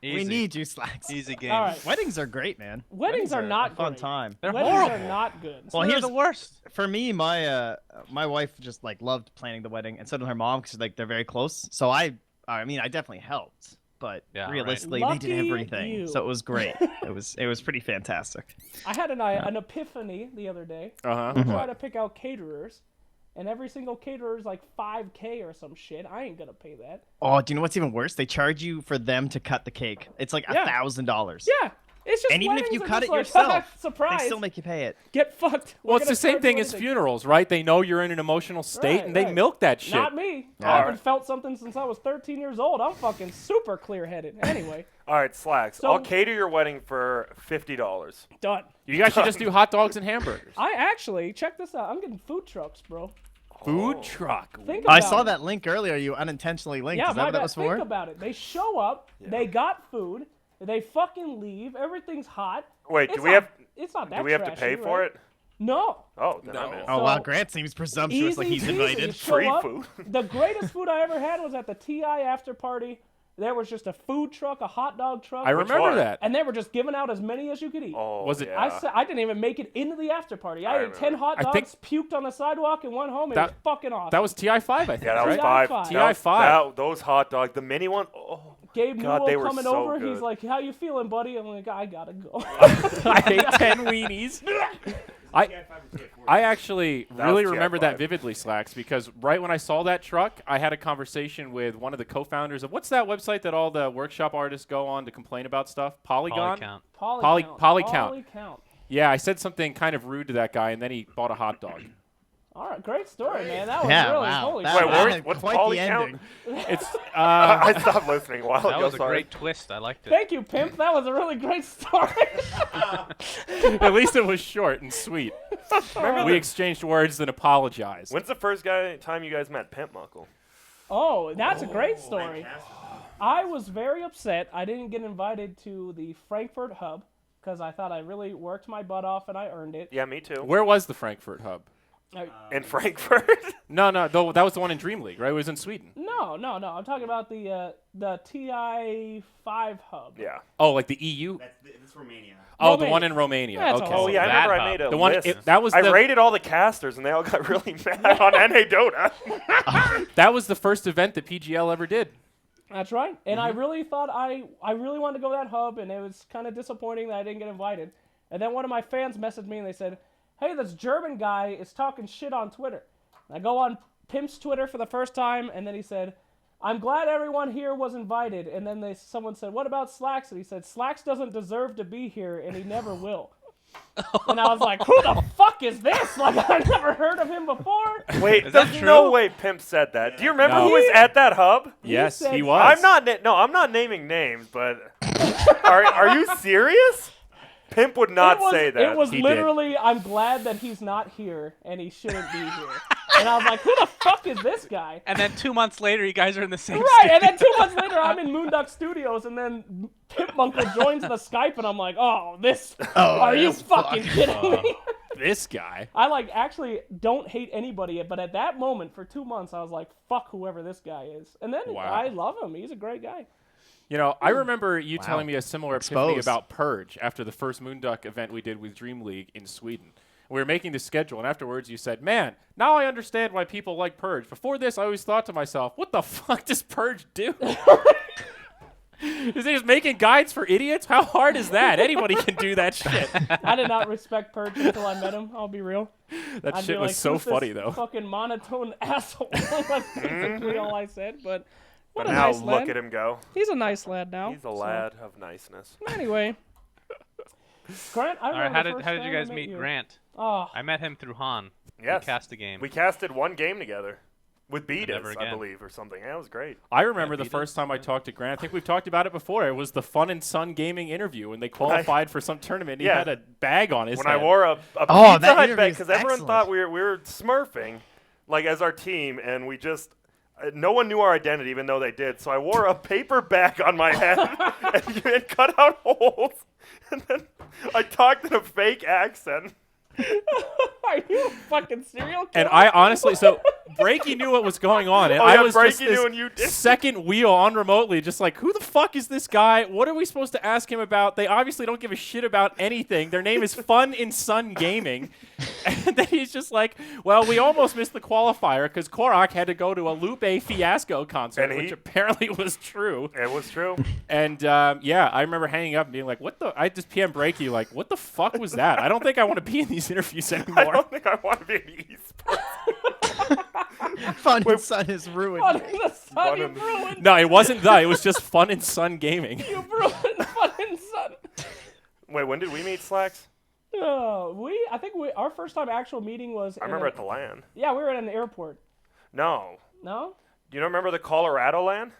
We Easy. need you, Slacks. Easy game. All right. Weddings are great, man. Weddings are not a fun great. time. They're Weddings horrible. are not good. Well, They're here's the worst. For me, my wife just like loved planning the wedding, and so did her mom because like they're very close. So I mean, I definitely helped, but Yeah, right. realistically, Lucky they did everything. you. So it was great. it was pretty fantastic. I had an epiphany the other day. Uh-huh. I tried to pick out caterers, and every single caterer is like $5K or some shit. I ain't gonna pay that. Oh, do you know what's even worse? They charge you for them to cut the cake. It's like Yeah. $1,000. Yeah, it's just. And even if weddings you are cut just it like, yourself, surprise! they still make you pay it. Get fucked. Well, We're it's the gonna same charge thing you as anything. funerals, right? They know you're in an emotional state, Right, and they right. milk that shit. Not me. Yeah. I haven't felt something since I was 13 years old. I'm fucking super clear-headed. Anyway, All right, Slacks. So- I'll cater your wedding for $50. done. You guys should just do hot dogs and hamburgers. I actually check this out. I'm getting food trucks, bro. Food truck. Think about I saw it. that link earlier. You unintentionally linked. Yeah, Is that my what that bad. was for? Think about it. They show up. They got food. They fucking leave. Everything's hot. Wait, It's do we not- have It's not that. do we have to trashy, pay for right? it? No. Oh, then I'm No. in. Oh wow, So- Grant seems presumptuous, like he's Easy invited. peasy. Show Free up. food. The greatest food I ever had was at the TI after party. There was just a food truck, a hot dog truck. I remember one? that. And they were just giving out as many as you could eat. Oh, Was it- yeah. I didn't even make it into the after party. I ate remember. 10 hot I dogs, think- puked on the sidewalk, and went home. It That- was fucking awesome. That was TI5, I think. Yeah, that was TI5. five. TI5. Those hot dogs, the mini one. Oh, Gabe God, Newell they were coming so over. good. He's like, "How you feeling, buddy?" I'm like, "I gotta go." I ate 10 weenies. I actually That really was remember that TI5. vividly, Slacks, because right when I saw that truck, I had a conversation with one of the co-founders of what's that website that all the workshop artists go on to complain about stuff? Polygon? Polycount. Polycount. Yeah, I said something kind of rude to that guy, and then he bought a hot dog. All right, great story, man. That was Yeah, really wow. holy That- shit. Wait, that where- had what's quite Poly the count? ending. It's I stopped listening a while That ago. was a sorry. great twist. I liked it. Thank you, pimp. That was a really great story. at least it was short and sweet. We exchanged words and apologized. When's the first time you guys met Pimp Muckle? Oh, that's a great story. I was very upset I didn't get invited to the Frankfurt hub because I thought I really worked my butt off and I earned it. Yeah, me too. Where was the Frankfurt hub? In Frankfurt? No, though that was the one in Dream League, right? It was in Sweden. No. I'm talking about the TI5 hub. Yeah. Oh, like the EU? That's Romania. Oh, the Romania. one in Romania. That's Okay. all. Oh, yeah, I that remember I hub. made a The one list. that was I the rated all the casters, and they all got really mad on NA Dota. that was the first event that PGL ever did. That's right. And I really thought I really wanted to go to that hub, and it was kind of disappointing that I didn't get invited. And then one of my fans messaged me, and they said, hey, this German guy is talking shit on Twitter. And I go on Pimp's Twitter for the first time, and then he said, I'm glad everyone here was invited. And then someone said, what about Slacks? And he said, Slacks doesn't deserve to be here, and he never will. And I was like, who the fuck is this? Like, I've never heard of him before. Wait, there's no way Pimp said that. Do you remember who was at that hub? Yes, said- he was. I'm not naming names, but are you serious? Pimp would not say that. It was He literally, I'm glad that he's not here, and he shouldn't be here. And I was like, who the fuck is this guy? And then 2 months later, you guys are in the same Right, state. and then 2 months later, I'm in Moonduck Studios, and then Pimp Uncle joins the Skype, and I'm like, are you fucking kidding me? This guy. I actually don't hate anybody, but at that moment, for 2 months, I was like, fuck whoever this guy is. And then Wow. I love him. He's a great guy. You know, I remember you telling me a similar epiphany Exposed. about Purge after the first Moonduck event we did with Dream League in Sweden. We were making the schedule, and afterwards you said, man, now I understand why people like Purge. Before this, I always thought to myself, what the fuck does Purge do? Is he just making guides for idiots? How hard is that? Anybody can do that shit. I did not respect Purge until I met him. I'll be real. That I'd shit be was like, so "Who's this funny, though. Fucking monotone asshole." That's basically all I said. But what But a now nice look lad. at him go. He's a nice lad now. He's a lad of niceness. Anyway, Grant, I All right, remember the how first did you time I guys met meet you. Grant? Oh, I met him through Han. Yes. We cast a game. We casted one game together with never Beatus, I again. believe, or something. Yeah, it was great. I remember the beat first it. time I talked to Grant. I think we've talked about it before. It was the Fun and Sun Gaming interview, and they qualified for some tournament. He Yeah. had a bag on his When head. I wore a Oh, Pizza that Hut interview bag, is because everyone excellent. thought we were smurfing, like, as our team, and we just... no one knew our identity, even though they did. So I wore a paper bag on my head and cut out holes. And then I talked in a fake accent. are you a fucking serial killer? And I honestly, so Breaky knew what was going on, and Oh, I yeah, was Breaky just knew this and you didn't. second wheel on remotely, just like, who the fuck is this guy? What are we supposed to ask him about? They obviously don't give a shit about anything. Their name is Fun in Sun Gaming, and then he's just like, well, we almost missed the qualifier because Korok had to go to a Lupe Fiasco concert, And which apparently was true. It was true. And yeah, I remember hanging up and being like, "What the?" I just PM Breaky like, "What the fuck was that?" I don't think I want to be in these interviews I anymore. don't think I want to be an esports. Fun and Sun is ruined. Fun in the Sun, Fun you in- ruined. No, it wasn't that. It was just Fun and Sun Gaming. You ruined Fun in Sun. Wait, when did we meet, Slacks? I think our first time actual meeting was. I remember at the LAN. Yeah, we were at an airport. No. No. Do you remember the Colorado LAN?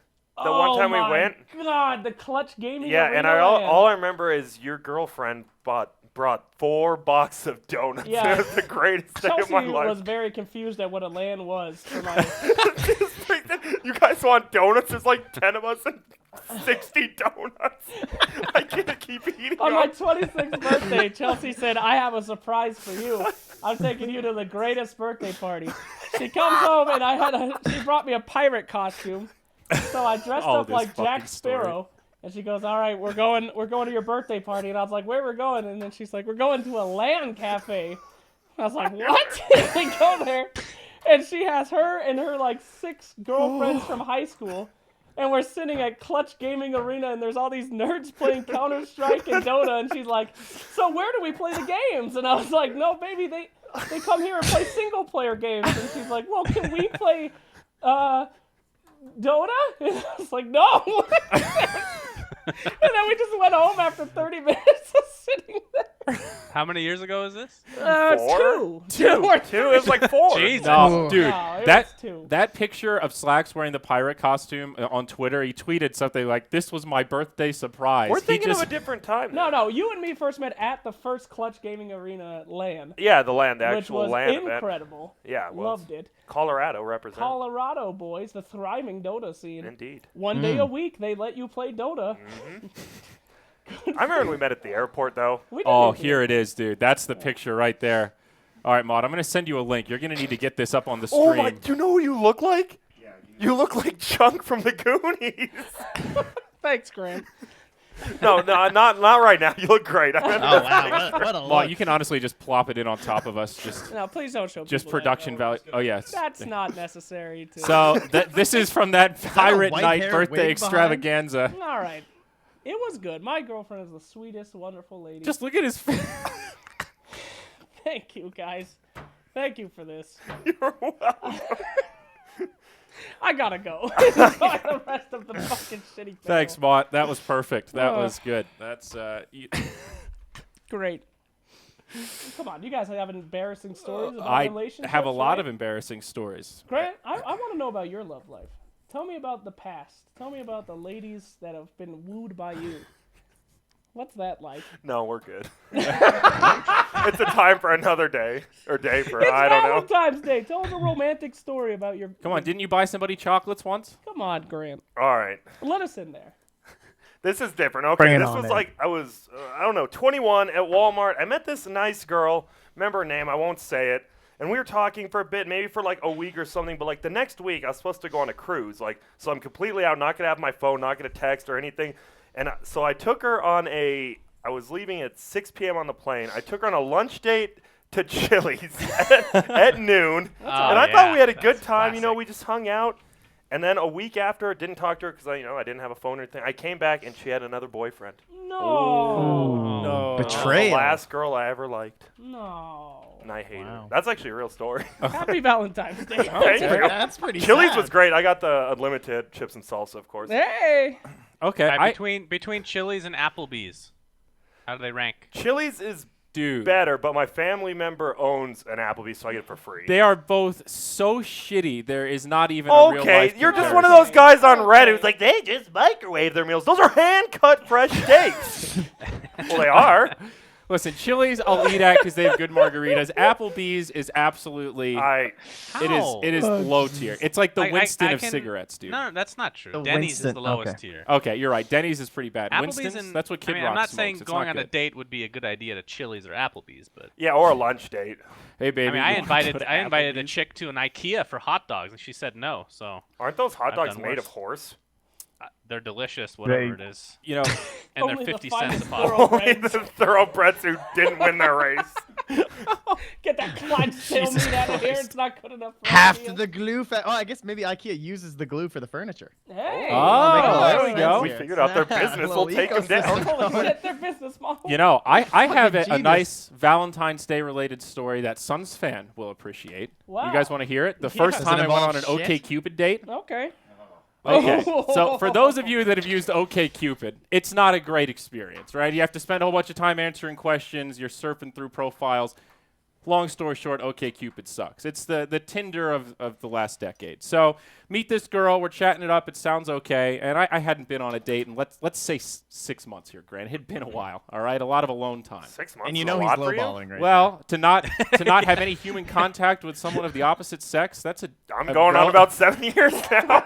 The one time we went? God, the Clutch Gaming. Yeah, and Arena all I remember is your girlfriend brought 4 boxes of donuts. Yeah. It was the greatest day Chelsea of my life. was very confused at what a LAN was. For my, You guys want donuts? There's like 10 of us and 60 donuts. I can't keep eating on my them. 26th birthday, Chelsea said, "I have a surprise for you. I'm taking you to the greatest birthday party." She comes home and she brought me a pirate costume. So I dressed Oh, up this like fucking Jack story. Sparrow. And she goes, "All right, we're going to your birthday party." And I was like, "Where we're going?" And then she's like, "We're going to a LAN cafe." I was like, "What?" And we go there, and she has her and her like 6 girlfriends from high school, and we're sitting at Clutch Gaming Arena, and there's all these nerds playing Counter-Strike and Dota, and she's like, "So where do we play the games?" And I was like, "No, baby, they come here and play single-player games." And she's like, "Well, can we play Dota?" And I was like, "No." And then we just went home after 30 minutes of sitting there. How many years ago is this? 4? Two or 2? It was like 4. Jesus. No, dude, No, it that was 2. that picture of Slacks wearing the pirate costume on Twitter, he tweeted something like, "This was my birthday surprise." We're He thinking just, of a different time. No, you and me first met at the first Clutch Gaming Arena LAN, Yeah, the LAN, the which actual was LAN event. incredible. Yeah, it was. Loved it. Colorado represent. Colorado boys, the thriving Dota scene. Indeed. One day a week, they let you play Dota. I remember when we met at the airport, though. We did Oh, it here it is, dude. That's the picture right there. All right, Maud, I'm gonna send you a link. You're gonna need to get this up on the stream. Oh my! Do you know who you look like? You look like Chunk from the Goonies. Thanks, Grant. No, not right now. You look great. Oh wow, what a Well, look. you can honestly just plop it in on top of us. Just No, please don't show just people that. production value. Oh yes. That's not necessary to. So this is from that Pirate white Night hair birthday wig extravaganza. All right. It was good. My girlfriend is the sweetest, wonderful lady. Just look at his face. Thank you, guys. Thank you for this. You're welcome. I gotta go. Enjoy the rest of the fucking shitty panel. Thanks, Mott. That was perfect. That Oh. was good. That's Great. Come on, you guys have embarrassing stories about I relationships. have a lot right? of embarrassing stories. Grant, I want to know about your love life. Tell me about the past. Tell me about the ladies that have been wooed by you. What's that like? No, we're good. It's a time for another day. Or day for, It's I don't know. Valentine's Day. Tell us a romantic story about your... Come on, didn't you buy somebody chocolates once? Come on, Grant. All right. Let us in there. This is different. Okay, Bring it this on was in. like, I was, I don't know, 21 at Walmart. I met this nice girl. Remember her name. I won't say it. And we were talking for a bit, maybe for like a week or something. But like the next week, I was supposed to go on a cruise. Like, so I'm completely out, not going to have my phone, not going to text or anything. And so I took her on I was leaving at 6 p.m. on the plane. I took her on a lunch date to Chili's at noon. Oh, And I thought yeah, we had a good that's time. You know, classic. we just hung out. And then a week after, didn't talk to her because I didn't have a phone or anything. I came back and she had another boyfriend. No. No. Betrayal. The last girl I ever liked, No. and I hated her. Wow. That's actually a real story. Happy Valentine's Day. Thank you. That's pretty Chili's sad. was great. I got the unlimited chips and salsa, of course. Hey. Okay, Between Chili's and Applebee's, how do they rank? Chili's is dude. better, but my family member owns an Applebee's, so I get it for free. They are both so shitty. There is not even a real Okay, life you're just comparison. one of those guys on Reddit who's like, they just microwave their meals. Those are hand-cut fresh steaks. Well, they are. Listen, Chili's I'll eat at because they have good margaritas. Applebee's is absolutely I it is low tier. It's like the Winston of can- cigarettes, dude. No, that's not true. The Denny's is Winston- the lowest okay. tier. Okay, you're right. Denny's is pretty bad. Applebee's Winston's, and that's what Kid I mean, Rock I'm not smokes. saying It's going not on a good. date would be a good idea to Chili's or Applebee's, but yeah, or a lunch date. Hey, baby. I mean, I you wanna go invited to I invited a Applebee's? chick to an IKEA for hot dogs, and she said no. So Aren't those hot I've dogs done made worse. of horse? they're delicious, whatever They- it is, You know, and they're Only the 50 cents a finest pop. Only the thoroughbreds who didn't win their race. Get that Clydesdale meat out of here. It's not good enough for Half IKEA. to the glue. Oh, I guess maybe IKEA uses the glue for the furniture. Hey. Oh, there we sense go. We here. figured out their Yeah, business. little We'll take them down. ecosystem. Holy shit, their business model. you know, I have a genius. nice Valentine's Day related story that Suns fan will appreciate. Wow. You guys want to hear it? The first Does time it I went on involve an shit? OkCupid date. Okay. Okay. So for those of you that have used OkCupid, it's not a great experience, right? You have to spend a whole bunch of time answering questions. You're surfing through profiles. Long story short, OkCupid sucks. It's the Tinder of the last decade. So meet this girl. We're chatting it up. It sounds okay. And I hadn't been on a date in, let's say 6 months here, Grant. It had been a while, all right? A lot of alone time. 6 months. And you is know a he's lot for you? lowballing right Well, to not have any human contact with someone of the opposite sex, that's I'm going on about 7 years now.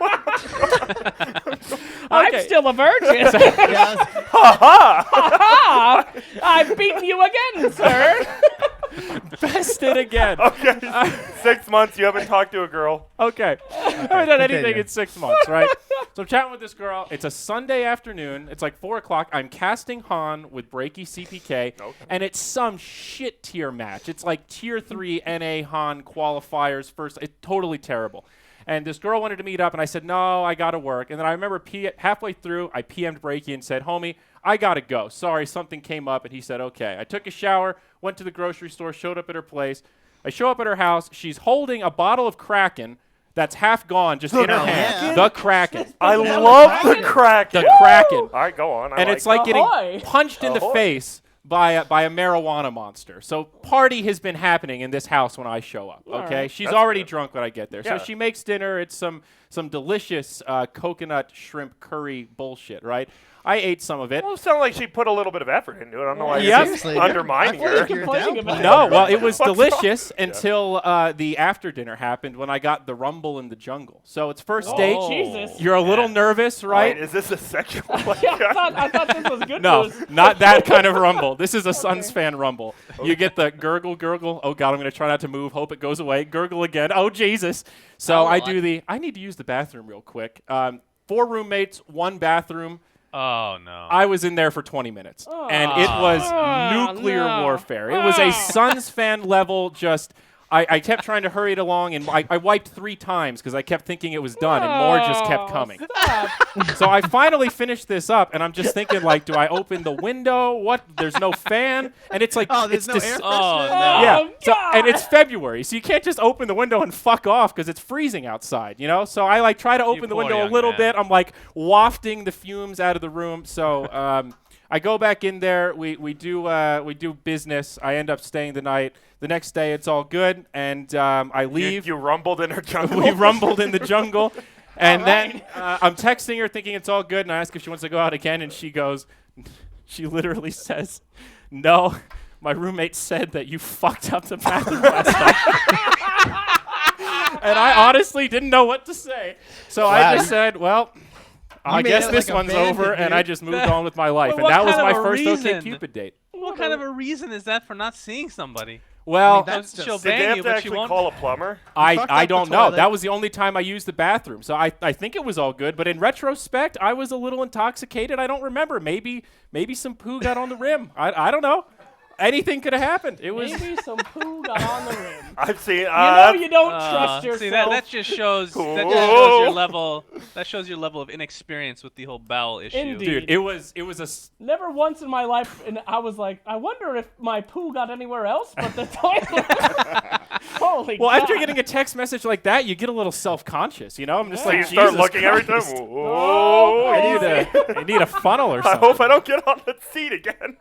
I'm Okay. still a virgin. now. Yeah, Ha! I've beaten you again, sir. bested again. Okay, 6 months. You haven't talked to a girl. Okay. I haven't done anything continue. in 6 months, right? So I'm chatting with this girl. It's a Sunday afternoon. It's like 4 o'clock. I'm casting Han with Breaky CPK, and it's some shit tier match. It's like tier 3 NA Han qualifiers first. It's totally terrible. And this girl wanted to meet up, and I said, no, I got to work. And then I remember halfway through, I PM'd Breaky and said, homie, I got to go. Sorry, something came up. And he said, okay. I took a shower, went to the grocery store, showed up at her place. I show up at her house. She's holding a bottle of Kraken that's half gone just in her hand. Kraken? The Kraken. I love the Kraken. The Kraken. All right, go on. And it's like getting Ahoy. punched in the Ahoy. face by a marijuana monster. So party has been happening in this house when I show up. Okay, right. she's That's already good. drunk when I get there. Yeah. So she makes dinner. It's some delicious coconut shrimp curry bullshit, right? I ate some of it. Well, it sounded like she put a little bit of effort into it. I don't know why Yep. you're Seriously, undermining I feel her. like you're Complaining about downplaying it. No, her. well, it was What's wrong? delicious until the after dinner happened when I got the rumble in the jungle. So it's first date. Oh, Jesus. You're a little nervous, right? Wait, is this a sexual? Yeah, I thought this was good No, news. not that kind of rumble. This is a Suns fan rumble. You get the gurgle, gurgle. Oh, God, I'm going to try not to move. Hope it goes away. Gurgle again. Oh, Jesus. So Oh, I Lord. do I need to use the bathroom real quick. 4 roommates, 1 bathroom. Oh no. I was in there for 20 minutes, and it was nuclear warfare. It was a Suns fan level just. I kept trying to hurry it along, and I wiped 3 times because I kept thinking it was done, and more just kept coming. So I finally finished this up, and I'm just thinking, like, do I open the window? What? There's no fan, and it's like, there's no air Oh, freshener? no. yeah. So, and it's February, so you can't just open the window and fuck off because it's freezing outside, you know? So I like try to open the poor window a young little man. bit. I'm like wafting the fumes out of the room. So I go back in there. We do business. I end up staying the night. The next day, it's all good, and I leave. You rumbled in her jungle. We rumbled in the jungle. And then I'm texting her thinking it's all good, and I ask if she wants to go out again, and she she literally says, no, my roommate said that you fucked up the bathroom last night. And I honestly didn't know what to say. So I just said, well, I made guess it this like a one's bandit, over, and dude. I just moved on with my life. Well, And what that was kind my of a first reason? OkCupid date. What kind of a reason is that for not seeing somebody? Well, that's She'll Did they ban have you, to but she actually won't. call a plumber? I fucked I up the don't know. toilet. That was the only time I used the bathroom. So I think it was all good. But in retrospect, I was a little intoxicated. I don't remember. Maybe some poo got on the rim. I don't know. Anything could have happened. It was. Maybe some poo got on the rim. I've seen. You know you don't trust yourself. See that just shows that just Whoa. shows your level. That shows your level of inexperience with the whole bowel issue. Indeed. Dude, it was Never once in my life, and I was like, I wonder if my poo got anywhere else but the toilet. Holy well, God. after getting a text message like that, you get a little self-conscious, you know? I'm just Yeah. like, You start Jesus looking every time. Christ. Whoa. I need a funnel or I something. hope I don't get on the seat again.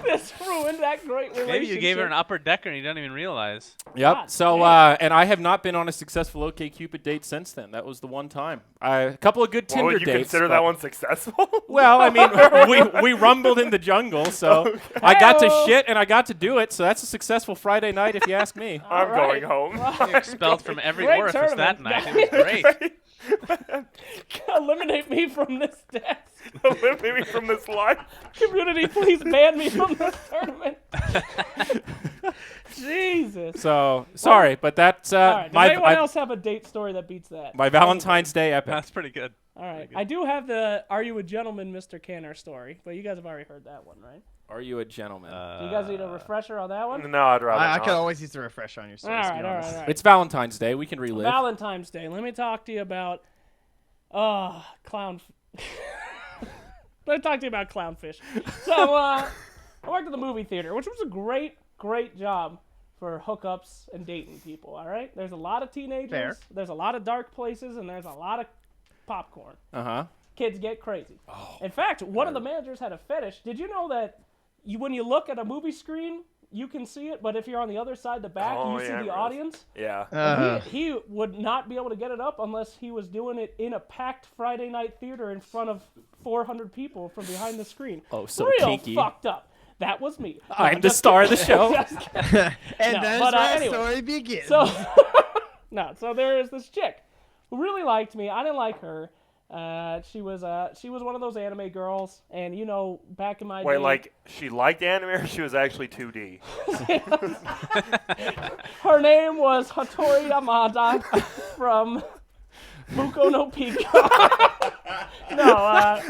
This ruined that great relationship. Maybe you gave her an upper decker and you don't even realize. Yep. God So, damn. and I have not been on a successful OkCupid date since then. That was the one time. A couple of good Tinder Would you dates. consider but- that one successful? Well, I mean, we rumbled in the jungle, so I got to shit and I got to do it. So that's a successful Friday night, if you ask me. I'm All right. going home. You're expelled from every Great orifice that tournament. night. It was great. Eliminate me from this desk. Eliminate me from this life. Community, please ban me from this tournament. Jesus. So sorry, but that's All right. Does my anyone else have a date story that beats that? my Valentine's Day epic. That's pretty good. All right. I do have the "Are you a gentleman, Mr. Canner" story, but you guys have already heard that one, right? Are you a gentleman? Do you guys need a refresher on that one? No, I'd rather I not. could always use a refresher on your All stories. to right, be all honest. right, all right. It's Valentine's Day. We can relive. Valentine's Day. Let me talk to you about clown. Let me talk to you about clownfish. So I worked at the movie theater, which was a great job for hookups and dating people. All right, there's a lot of teenagers. Fair. There's a lot of dark places, and there's a lot of popcorn. Uh-huh. Kids get crazy. In fact, one of the managers had a fetish. Did you know that when you look at a movie screen, you can see it, but if you're on the other side, the back, Oh, you yeah, I see the remember this. audience? Yeah. He would not be able to get it up unless he was doing it in a packed Friday night theater in front of 400 people from behind the screen. Oh, so Real kinky. fucked up. That was me. No, I'm the just star of the kidding. show. Just kidding. And No, that's but, where the anyway. story begins. So, so there is this chick who really liked me. I didn't like her. She was one of those anime girls, and you know, back in my Wait, day, like she liked anime or she was actually 2D? her name was Hattori Yamada from Buko no Pico. No,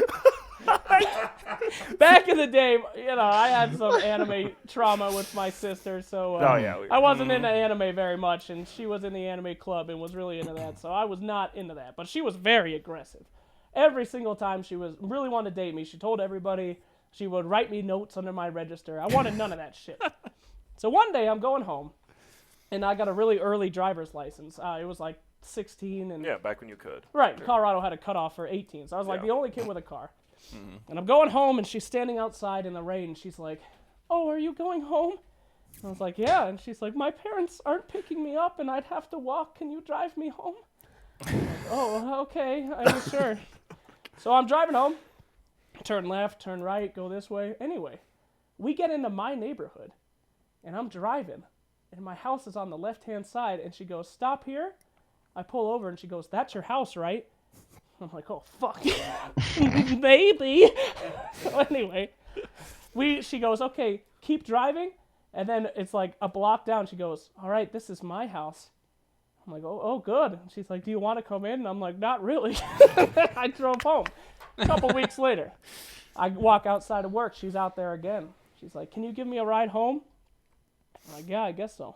back in the day, you know, I had some anime trauma with my sister, so Oh, yeah. I wasn't into anime very much, and she was in the anime club and was really into that, so I was not into that. But she was very aggressive. Every single time she was really wanted to date me, she told everybody. She would write me notes under my register. I wanted none of that shit. So one day I'm going home, and I got a really early driver's license. It was like 16, and Yeah, back when you could. right, Colorado had a cutoff for 18, so I was like Yeah. the only kid with a car. And I'm going home, and she's standing outside in the rain. She's like, "Oh, are you going home?" I was like, "Yeah." And she's like, "My parents aren't picking me up, and I'd have to walk. Can you drive me home?" I'm like, "Oh, okay, I'm sure." So I'm driving home. Turn left, turn right, go this way. Anyway, we get into my neighborhood, and I'm driving, and my house is on the left-hand side, and she goes, "Stop here." I pull over, and she goes, "That's your house, right?" I'm like, "Oh, fuck. Maybe." So anyway, she goes, "Okay, keep driving." And then it's like a block down. She goes, "All right, this is my house." I'm like, oh, good. And she's like, "Do you want to come in?" And I'm like, "Not really." I drove home. A couple weeks later, I walk outside of work. She's out there again. She's like, "Can you give me a ride home?" I'm like, "Yeah, I guess so."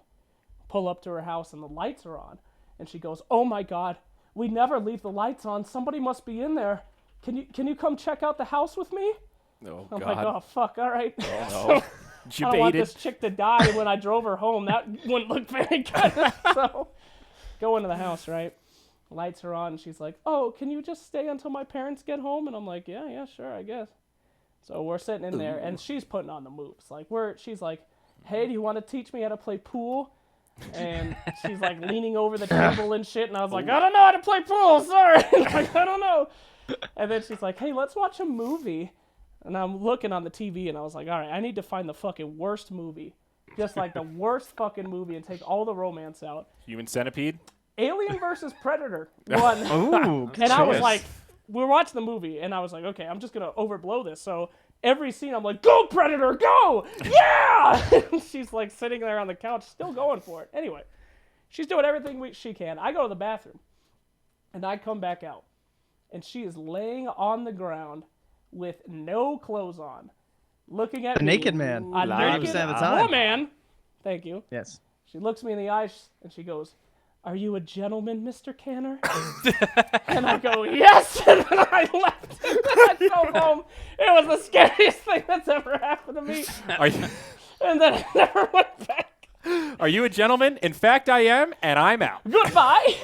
Pull up to her house and the lights are on. And she goes, "Oh my God, we never leave the lights on. Somebody must be in there. Can you come check out the house with me?" Oh, I'm God. like, "Oh, fuck, all right." Oh, no. I don't want this chick to die when I drove her home. That wouldn't look very good. So, go into the house, right? Lights are on. And she's like, "Oh, can you just stay until my parents get home?" And I'm like, yeah, sure, I guess. So we're sitting in there, and she's putting on the moves. Like, she's like, "Hey, do you want to teach me how to play pool?" And she's like leaning over the table and shit. And I was like, "I don't know how to play pool. Sorry." Like, I don't know. And then she's like, "Hey, let's watch a movie." And I'm looking on the TV, and I was like, all right, I need to find the fucking worst movie. Just like the worst fucking movie and take all the romance out. Human Centipede? Alien versus Predator won. Ooh, And I was like, we're watching the movie, and I was like, okay, I'm just going to overblow this. So every scene, I'm like, "Go, Predator, go! Yeah!" And she's like sitting there on the couch, still going for it. Anyway, she's doing everything she can. I go to the bathroom, and I come back out, and she is laying on the ground with no clothes on, looking at a me. naked man. A 90% naked of the time. woman. Thank you. Yes. She looks me in the eyes, and she goes, "Are you a gentleman, Mr. Canner?" And I go, "Yes!" And then I left. And I drove home. It was the scariest thing that's ever happened to me. And then I never went back. Are you a gentleman? In fact, I am, and I'm out. Goodbye.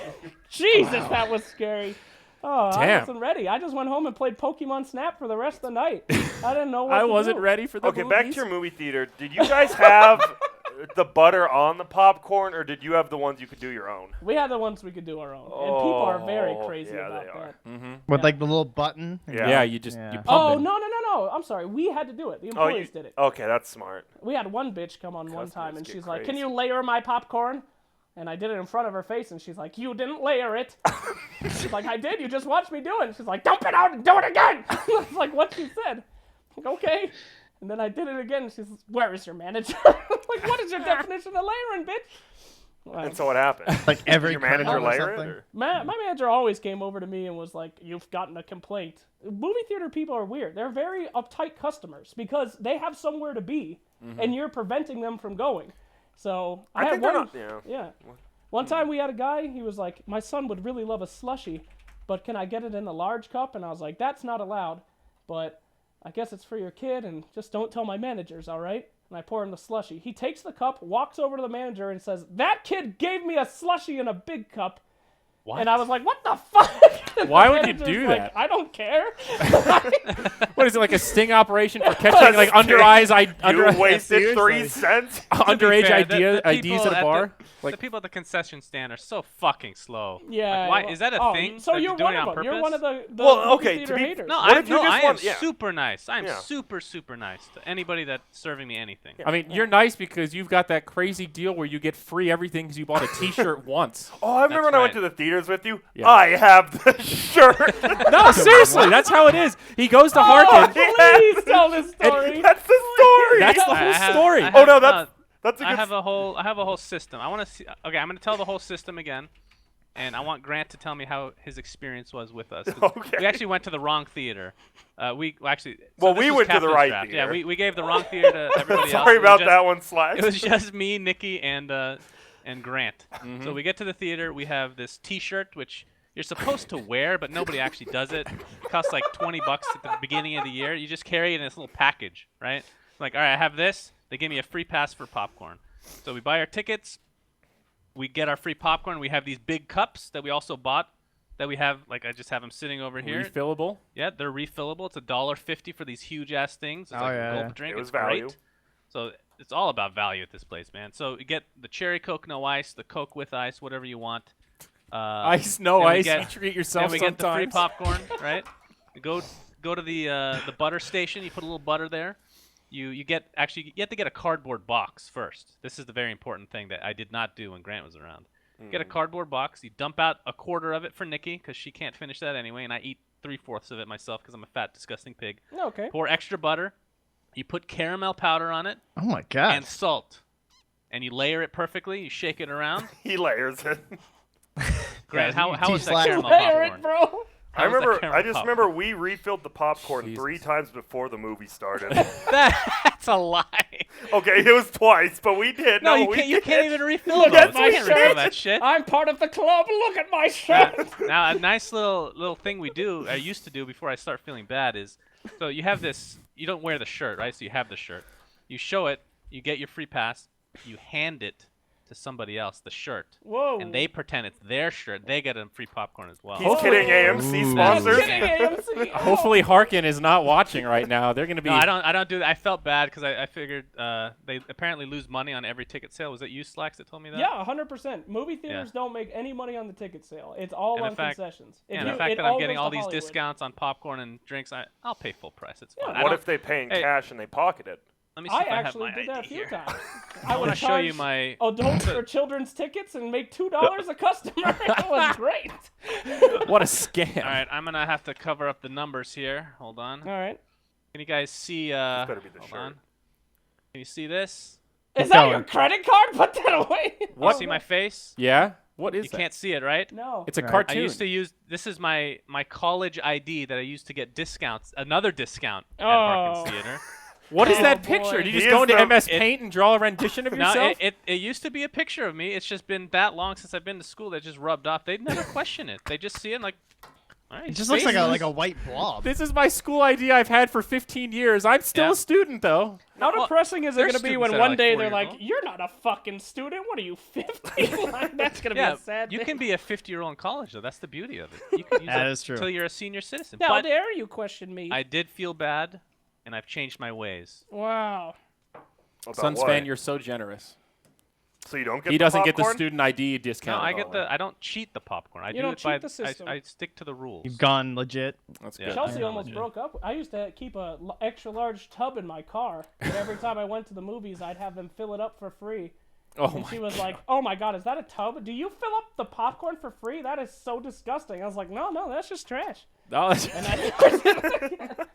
Jesus, that was scary. Oh, I Damn. wasn't ready. I just went home and played Pokemon Snap for the rest of the night. I didn't know what I to wasn't do. ready for the Okay, back to movies. your movie theater. Did you guys have the butter on the popcorn, or did you have the ones you could do your own? We had the ones we could do our own. And people are very Oh, crazy yeah, about they are. that. With like the little button. Yeah, you just Yeah. you pump Oh, it. no. I'm sorry. We had to do it. The employees did it. Okay, that's smart. We had one bitch come on one Customers time, and get she's like, crazy. "Can you layer my popcorn?" And I did it in front of her face, and she's like, "You didn't layer it." She's like, "I did. You just watched me do it." And she's like, "Dump it out and do it again." That's like what she said. I'm like, okay. And then I did it again, and she's like, "Where is your manager?" Like, what is your definition of layering, bitch? Well, And so what happened? Like every Did your manager kernel or layer it? something? Or? my manager always came over to me and was like, "You've gotten a complaint." Movie theater people are weird. They're very uptight customers because they have somewhere to be, and you're preventing them from going. So I had think they're one. not. Yeah. One time we had a guy, he was like, "My son would really love a slushie, but can I get it in a large cup?" And I was like, "That's not allowed, but I guess it's for your kid, and just don't tell my managers, all right?" And I pour him the slushie. He takes the cup, walks over to the manager, and says, "That kid gave me a slushie in a big cup." What? And I was like, "What the fuck?" And Why the would you manager's do like, that? "I don't care." What is it, like a sting operation for catching like You wasted Seriously? 3 cents. underage fair, the IDs people at a bar? the people at the concession stand are so fucking slow. Yeah. Like, why is that a oh, thing? So that you're doing one it of on them. You're purpose? one of the Well, movie okay, theater to be- haters. No, What if you just I am want- yeah. super nice. I'm Yeah. super nice to anybody that's serving me anything. I mean, you're nice because you've got that crazy deal where you get free everything because you bought a T-shirt once. Oh, I remember when I went right. to the theaters with you. Yeah. I have the shirt. No, seriously, that's how it is. He goes to Oh, Harkin. please tell this story. That's the story. That's the I whole have- story. I Oh have- no, that's a good. I have a whole system. I want to see. Okay, I'm going to tell the whole system again, and I want Grant to tell me how his experience was with us. 'Cause Okay. We actually went to the wrong theater. We actually. Well, this we was went to the Captain's right Draft. theater. Yeah, we gave the wrong theater to everybody else. Sorry It was about just- that one, Slash. It was just me, Nikki, and Grant. So we get to the theater. We have this T-shirt which you're supposed to wear, but nobody actually does it. It costs like $20 at the beginning of the year. You just carry it in this little package, right? Like, all right, I have this. They give me a free pass for popcorn. So we buy our tickets. We get our free popcorn. We have these big cups that we also bought. That we have, like I just have them sitting over here. Refillable. Yeah, they're refillable. It's $1.50 for these huge ass things. It's Oh, like yeah, a gulp yeah. drink. It was It's great. value. So it's all about value at this place, man. So you get the cherry Coke, no ice, the Coke with ice, whatever you want. Ice, no then we ice. get- You treat Then yourself we get the free sometimes. popcorn, right? You go to the butter station. You put a little butter there. You have to get a cardboard box first. This is the very important thing that I did not do when Grant was around. Get a cardboard box. You dump out a quarter of it for Nikki because she can't finish that anyway, and I eat 3/4 of it myself because I'm a fat, disgusting pig. Okay. Pour extra butter. You put caramel powder on it Oh my god. and salt, and you layer it perfectly. You shake it around. He layers it. Grant, Yeah, how was that T-slash caramel Layer it, popcorn? bro. How was that camera I just pop? remember we refilled the popcorn Jesus. 3 times before the movie started. That's a lie. Okay, it was twice, but we did. No, you we can't. You did. can't even refill Look those. at my You can't refill shirt. that shit. I'm part of the club. Look at my shirt. Now, a nice little thing we do, I used to do before I start feeling bad is, so you have this, you don't wear the shirt, right? So you have the shirt. You show it, you get your free pass, you hand it to somebody else, the shirt. Whoa. And they pretend it's their shirt. They get a free popcorn as well. He's kidding, AMC Ooh. sponsors. Kidding, AMC. Hopefully Harkin is not watching right now. They're going to be. No, I don't do that. I felt bad because I figured they apparently lose money on every ticket sale. Was it you, Slacks, that told me that? Yeah, 100%. Movie theaters don't make any money on the ticket sale. It's all And on the fact- concessions. And the fact that I'm getting all these discounts on popcorn and drinks, I'll pay full price. It's fine. I What don't- if they pay in Hey. cash and they pocket it? Let me see I if I have actually my did that a ID few here. times. I want would to show you charge my. adults or children's tickets and make $2 a customer. It was great. What a scam. All right, I'm gonna have to cover up the numbers here. Hold on. All right. Can you guys see? This better be the Hold shirt. on. Can you see this? Is that your credit card? Put that away. You see my face? Yeah? What is You that? can't see it, right? No. It's a Right. cartoon. I used to use. This is my college ID that I used to get discounts. Another discount at Harkins Theater. What is Oh, that boy. picture? Do you He just go is into the- MS Paint and draw a rendition of No, yourself? it used to be a picture of me. It's just been that long since I've been to school that just rubbed off. They'd never question it. They just see it and like. All right, It just looks like faces. a white blob. This is my school ID I've had for 15 years. I'm still Yeah. a student, though. How Well, depressing is it there's going to be students when that are one like day 4 they're years like, old. "You're not a fucking student. What are you, 50?" Like, that's going to Yeah, be a sad you thing. can be a 50-year-old in college though. That's the beauty of it. You can use That it is true. until you're a senior citizen. How But dare you question me? I did feel bad, and I've changed my ways. Wow. About Suns what? fan, you're so generous. So you don't get He the doesn't get the popcorn? student ID No, discount. I get the. I don't cheat the popcorn. I You do don't it by. cheat the system. I stick to the rules. You've gone legit. That's Yeah. good. Chelsea Yeah. almost broke up. I used to keep a extra large tub in my car, and every time I went to the movies, I'd have them fill it up for free. Oh And my she was God. like, "Oh my God, is that a tub? Do you fill up the popcorn for free? That is so disgusting." I was like, "No, that's just trash." Oh, that's- And I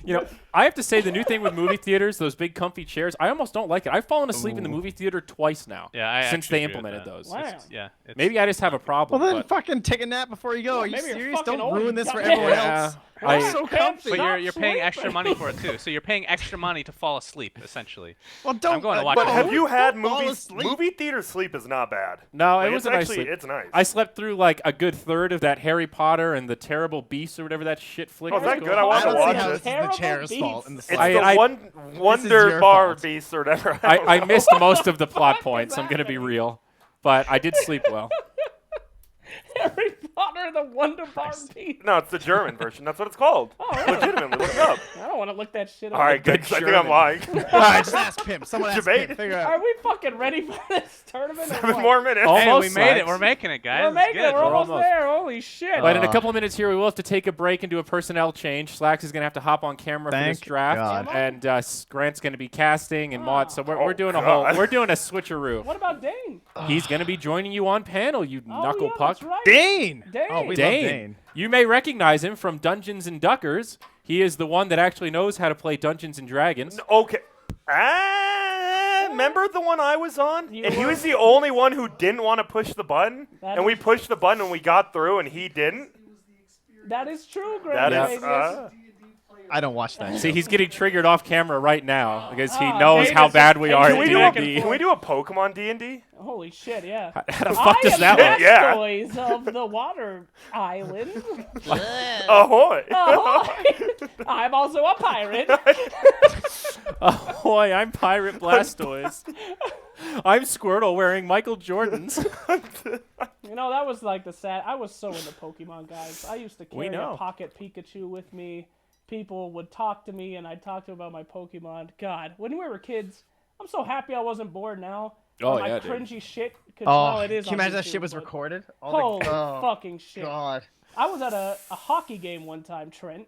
you know, I have to say the new thing with movie theaters, those big comfy chairs, I almost don't like it. I've fallen asleep in the movie theater twice now. Yeah, I since actually they agree with implemented that. those. Wow. Yeah. It's, Maybe I just have a problem. Well, then but fucking take a nap before you go. Are you maybe you're serious? fucking Don't old, ruin you this for goddamn- everyone Yeah. else. I- so comfy. But you're paying extra money for it too. So you're paying extra money to fall asleep, essentially. Well, don't. I'm going to watch But it. have you had Don't fall movies? asleep. Movie theater sleep is not bad. No, Like, it was a nice actually, sleep. It's nice. I slept through like a good third of that Harry Potter and the Terrible Beasts or whatever that shit flick. Oh, is was that called. good? I want I to don't see watch how it. this is the Terrible chair's beats. fault in the It's sleep. the I- Wonder your Bar fault. Beast or whatever. I missed most of the plot What points. is I'm gonna be happening? real, but I did sleep well. Harry Potter, the Wonder Bar Beast. No, it's the German version. That's what it's called. really? Legitimately, look it up. I don't want to look that shit up. All right, good. 'cause I think I'm German. lying. All right, just ask Pimp. Someone ask Debate. Pimp. Figure Are out. we fucking ready for this tournament? or 7 what? more minutes. Almost. Hey, we made it. Slacks. We're making it, guys. We're It's making good. it. We're almost almost. there. Holy shit. But in a couple of minutes here, we will have to take a break and do a personnel change. Slacks is going to have to hop on camera for this Thank draft, God. and Grant's going to be casting and Maud. So we're Oh, doing a God. we're doing a switcheroo. What about Dane? He's going to be joining you on panel, you knuckle yeah, puck. that's right. Dane. Dane. Oh, we love Dane. Dane. You may recognize him from Dungeons and Duckers. He is the one that actually knows how to play Dungeons and Dragons. Okay. Remember the one I was on? You And he were- was the only one who didn't want to push the button. That And we is- pushed the button and we got through and he didn't. That is true, Greg. That Yeah. is. I don't watch that. See, he's getting triggered off camera right now because he Oh, knows Dane how is bad just- we Hey, are can at Can we, do do a- D&D. can we do a Pokemon D&D? Holy shit, yeah. How the fuck does that I am work? Yeah. Blastoise of the Water Island. Ahoy! Ahoy. I'm also a pirate. Ahoy, I'm Pirate Blastoise. I'm Squirtle wearing Michael Jordan's. You know, that was like the sad. I was so into Pokemon, guys. I used to We carry know. a pocket Pikachu with me. People would talk to me, and I'd talk to them about my Pokemon. God, when we were kids, I'm so happy I wasn't bored now. Oh, All my yeah, dude. cringy shit. Oh, Well, it is can you on imagine that YouTube, shit was but- recorded? Holy Oh, fucking shit. God. I was at a hockey game one time, Trent.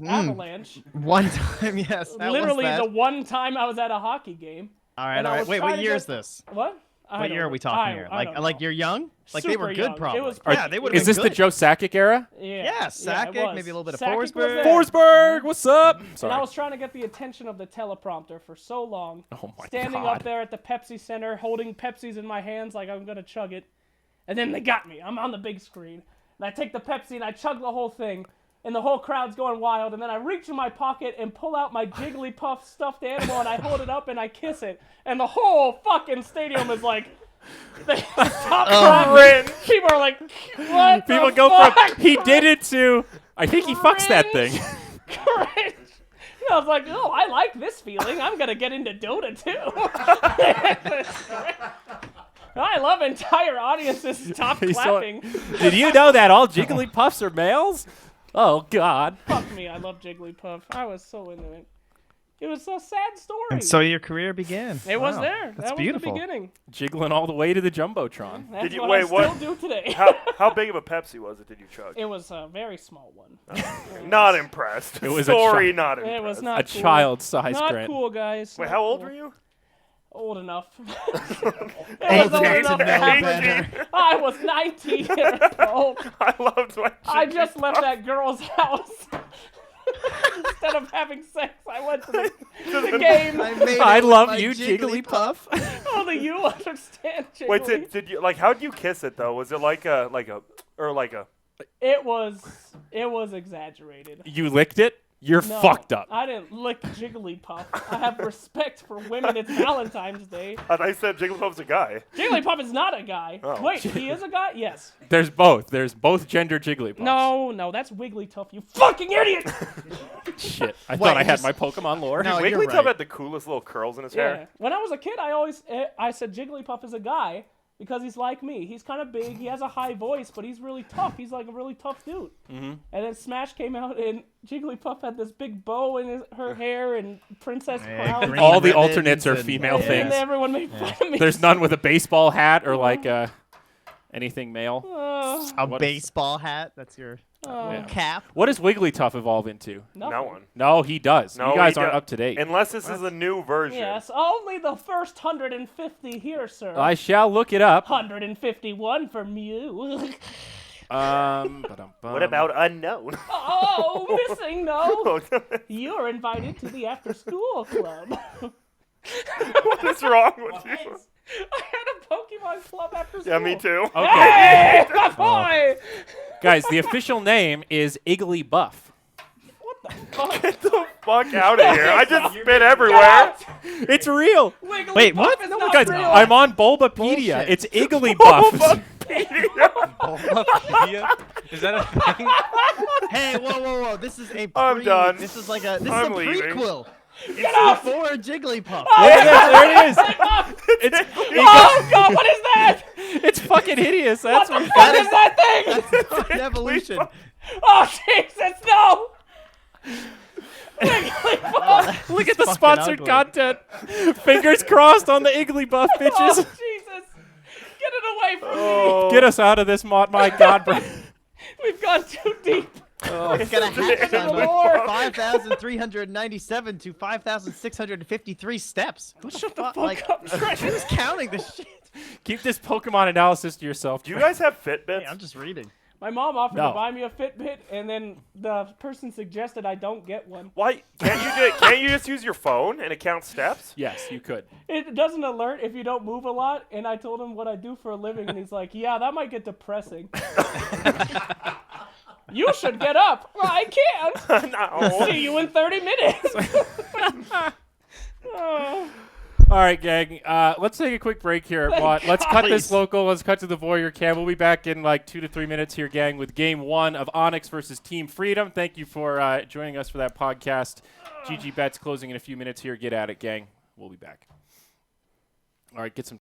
Mm. Avalanche. One time, yes. That Literally was that. the one time I was at a hockey game. All right, and all I right. was Wait, trying what to year get- is this? What? I What don't year are know. we talking here? I don't Like know. you're young? Like they were Super good, young. probably. It was Yeah, they would. Is this the Joe Sakic era? Yeah. Yeah, it Sakic, was. maybe a little bit of Sakic was Forsberg. there. Forsberg, what's up? And I Sorry. was trying to get the attention of the teleprompter for so long. Oh my standing God. up there at the Pepsi Center, holding Pepsis in my hands like I'm gonna chug it. And then they got me. I'm on the big screen. and I take the Pepsi and I chug the whole thing, and the whole crowd's going wild, and then I reach in my pocket and pull out my Jigglypuff stuffed animal, and I hold it up and I kiss it, and the whole fucking stadium is like, they stop clapping. People are like, what People the go fuck? from he did it to I think he fucks that thing. Cringe. I was like, oh, I like this feeling. I'm gonna get into Dota too. I love entire audiences stop clapping. Did you know that all Jigglypuffs are males? Oh God. Fuck me, I love Jigglypuff. I was so into it. It was a sad story. And so your career began. It was Wow. there. That's That beautiful. was the beginning. Jiggling all the way to the Jumbotron. That's Did you- what wait, I what- still do today. How big of a Pepsi was it? Did you chug? It was a very small one. Not impressed. It was a Sorry, not impressed. It was not A cool. child-sized Not Grant. cool, guys. Wait, Not how old cool. were you? Old enough. Age old enough to to know have better. I was 19 years old. I loved my I just left that girl's house. Instead of having sex, I went to the game. I love you, Jigglypuff. Only you understand, Jiggly. Wait, did you like? How'd you kiss it though? Was it like a It was exaggerated. You licked it? You're No, fucked up. I didn't lick Jigglypuff. I have respect for women. It's Valentine's Day. I said Jigglypuff's a guy. Jigglypuff is not a guy. Oh. Wait, he is a guy? Yes. There's both. There's both gender Jigglypuffs. No, that's Wigglytuff, you fucking idiot! Shit. I Wait, thought I had just- my Pokemon lore. No, you're Wigglytuff right. had the coolest little curls in his Yeah. hair. When I was a kid, I said Jigglypuff is a guy because he's like me. He's kind of big. He has a high voice, but he's really tough. He's like a really tough dude. Mm-hmm. And then Smash came out, and Jigglypuff had this big bow in her hair and princess crown. green All the ribbons alternates are and- female yeah. things. And everyone made fun of me. There's none with a baseball hat or like anything male. A What is- baseball hat. That's your Yeah. cap. What does Wigglytuff evolve into? Nothing. No one. No, he does. No, you guys he aren't do- up to date. Unless this is a new version. Yes, only the first 150 here, sir. I shall look it up. 151 for Mew. What about unknown? Oh, missing no. what You're invited to the after-school club. is wrong with you? I had a Pokemon club after school. Yeah, me too. Okay. Hey, my boy! Guys, the official name is Iggly Buff. What the fuck? Get the fuck out of here. I just spit everywhere. It's real. Wigglypuff Wait, what? is No, not Guys, real. I'm on Bulbapedia. Bullshit. It's Iggly Buff. Is that a thing? Hey, whoa! This is a. I'm done. This is like a. This I'm is a leaving. prequel. It's before Jigglypuff. There it is. It's Oh, God, what is that? it's fucking hideous. That's What the what fuck is that thing? An evolution. Oh, Jesus, no! Wigglypuff! Look at the fucking sponsored ugly. content. Fingers crossed on the Iggly Buff, Oh, bitches. Jesus. Get it away from me. Oh. Get us out of this mod. My God, bro. We've gone too deep. It's got a hat time Lord. of 5,397 to 5,653 steps. Who Shut the fuck, fuck like, up, Trent. who's counting this shit? Keep this Pokemon analysis to yourself. Do you guys have Fitbits? Hey, I'm just reading. My mom offered No. to buy me a Fitbit, and then the person suggested I don't get one. Why can't you just use your phone and it counts steps? Yes, you could. It doesn't alert if you don't move a lot, and I told him what I do for a living, and he's like, yeah, that might get depressing. You should get up. Well, I can't. No. See you in 30 minutes. Oh. All right, gang. Let's take a quick break here. Let's cut this local. Let's cut to the Warrior Cam. We'll be back in like 2 to 3 minutes here, gang, with Game 1 of Onyx versus Team Freedom. Thank you for joining us for that podcast. GG Bets closing in a few minutes here. Get at it, gang. We'll be back. All right, get some.